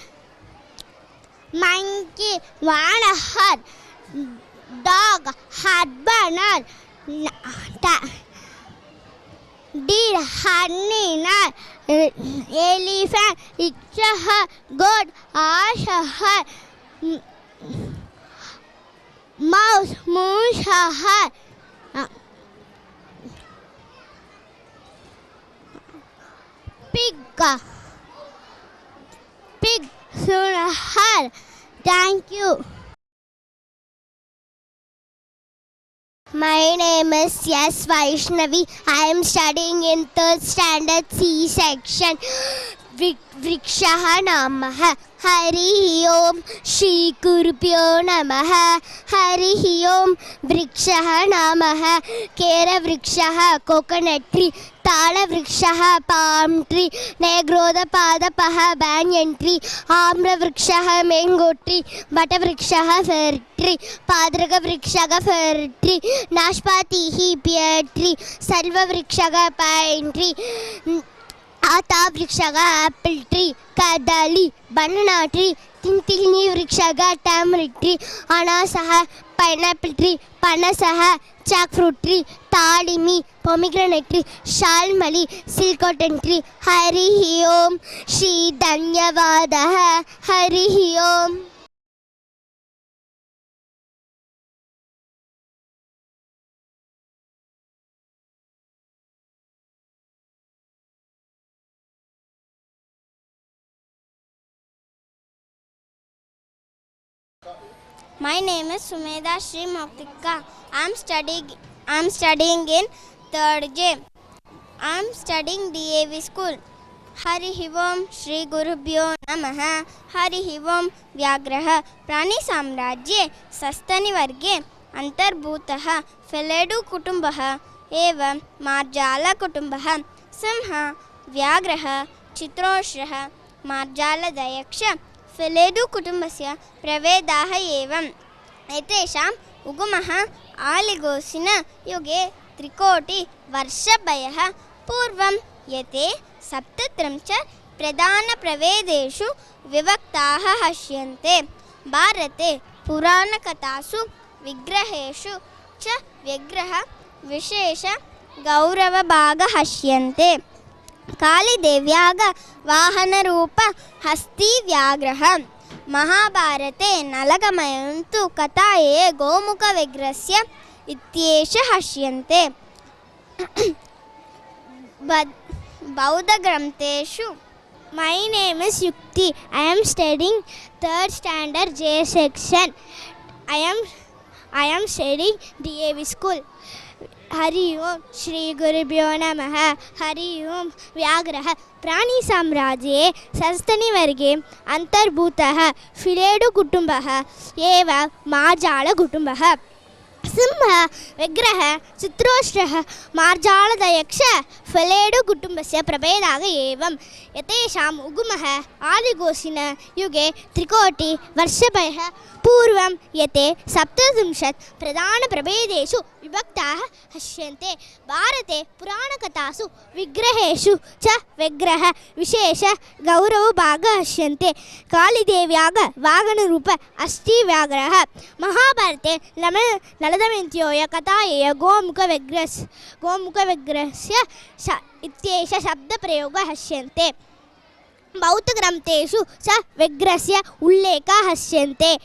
monkey; Vanahar; dog; Hadbanar; deer; Haninar; elephant; Ikshaha; goat; Ashahar; mouse; Mushahar; pig; Sunahar. Thank you. My name is S. Vaishnavi. I am studying in 3rd standard C section. Vrikshaha Namaha. Harihi Om. Shri Gurubhyo Namaha. Harihi Om. Vrikshaha Namaha. Kera Vrikshaha, coconut tree. Tala Vrikshaha, palm tree. Negrodha Padapaha, banyan tree. Amra Vrikshaha, mango tree. Vata Vrikshaha, fir tree. Padraga Vrikshaha, fir tree. Nashpatihi, pear tree. Salva Vrikshaha, pine tree. Ata Vrikshaha, apple tree. Kadali, banana tree. Tintilni Vrikshaha, tamarind tree. Anasaha, pineapple tree, panasaha, jackfruit tree, tadimi, pomegranate tree, shalmali, silk cotton tree. Harihi Om, Shri Dhanyavadaha, Harihi Om. My name is Sumedha Sri Moktika. I am studying in 3rd J. I am studying DAV school. Harihi Om Shri Gurubhyo Namaha. Harihi Om Vyagraha Prani Samrajye Sastani Varge Antarbhutaha Feledu Kutumbaha Eva Marjala Kutumbaha Simha Vyagraha Chitroshraha Marjala Dayaksha Feledu Kutumbasya Pravedaha Evam Etesham Ugumaha Aligosina Yuge Trikoti Varshabhayaha Purvam Yete Saptatramcha Pradana Pravedeshu Vivaktaha Hashyante Bharate Purana Katasu Vigraheshu Cha Vigraha Vishesha Gaurava Bhaga Hashyante Kali Devyaga Vahana Rupa Hasti Vyagraha Mahabharate Nalagamayantu Kataye Gomukha Vigrasya Ityesha Hashyante Bauddha Gramteshu. My name is Yukti. I am studying 3rd standard J section. I am studying DAV school. Hari Om Shri Gurubhyo Namaha. Hari Om Vyagraha Prani Samrajye Sastani Varge Antarbhutaha Filedu Kutumbaha Eva Marjala Kutumbaha Simha Vigraha Chitroshraha Marjala Dayaksha Feledu Kutumbasya Pravedaga Evam Yatesham Ugumaha Adigosina Yuge Trikoti Varshabhayaha Purvam Yate Saptasimshat Pradana Prabedeshu Vibhaktaha Hashyante Bharate Purana Katasu Vigraheshu Cha Vigraha Vishesha Gaurava Bhaga Hashyante Kali Devyaga Vagana Rupa Asti Vyagraha Mahabharate Naladamintyoya Kataye Gomukha Vigrasya Ityesha Shabda Prayoga Hashyante Bauddha Gramteshu Sa Vigrasya Ulleka Hashyante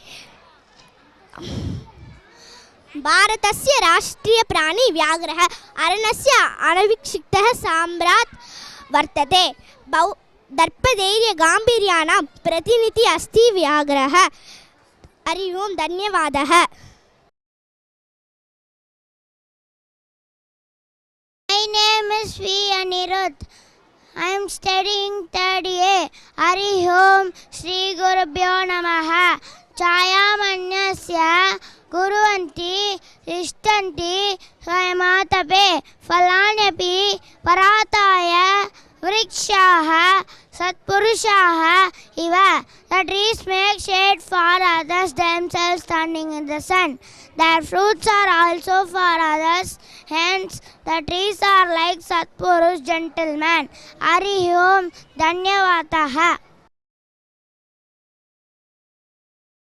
Bharatasya Rashtriya Prani Vyagraha Aranasya Anavikshiktaha Samrat Vartate Darpadeirya Gambiryanam Pratiniti Asti Vyagraha Hari Om Dhanyavadaha. My name is V. Anirudh. I am studying 3rd A. Hari Om Shri Gurubhyo Namaha. Chayamanyasya Guruvanti Ishtanti Swayamatape Falanyapi Parataya Vrikshaha Satpurushaha Iva. The trees make shade for others, themselves standing in the sun. Their fruits are also for others, hence the trees are like Satpurush gentlemen. Hari Om Dhanyavadaha.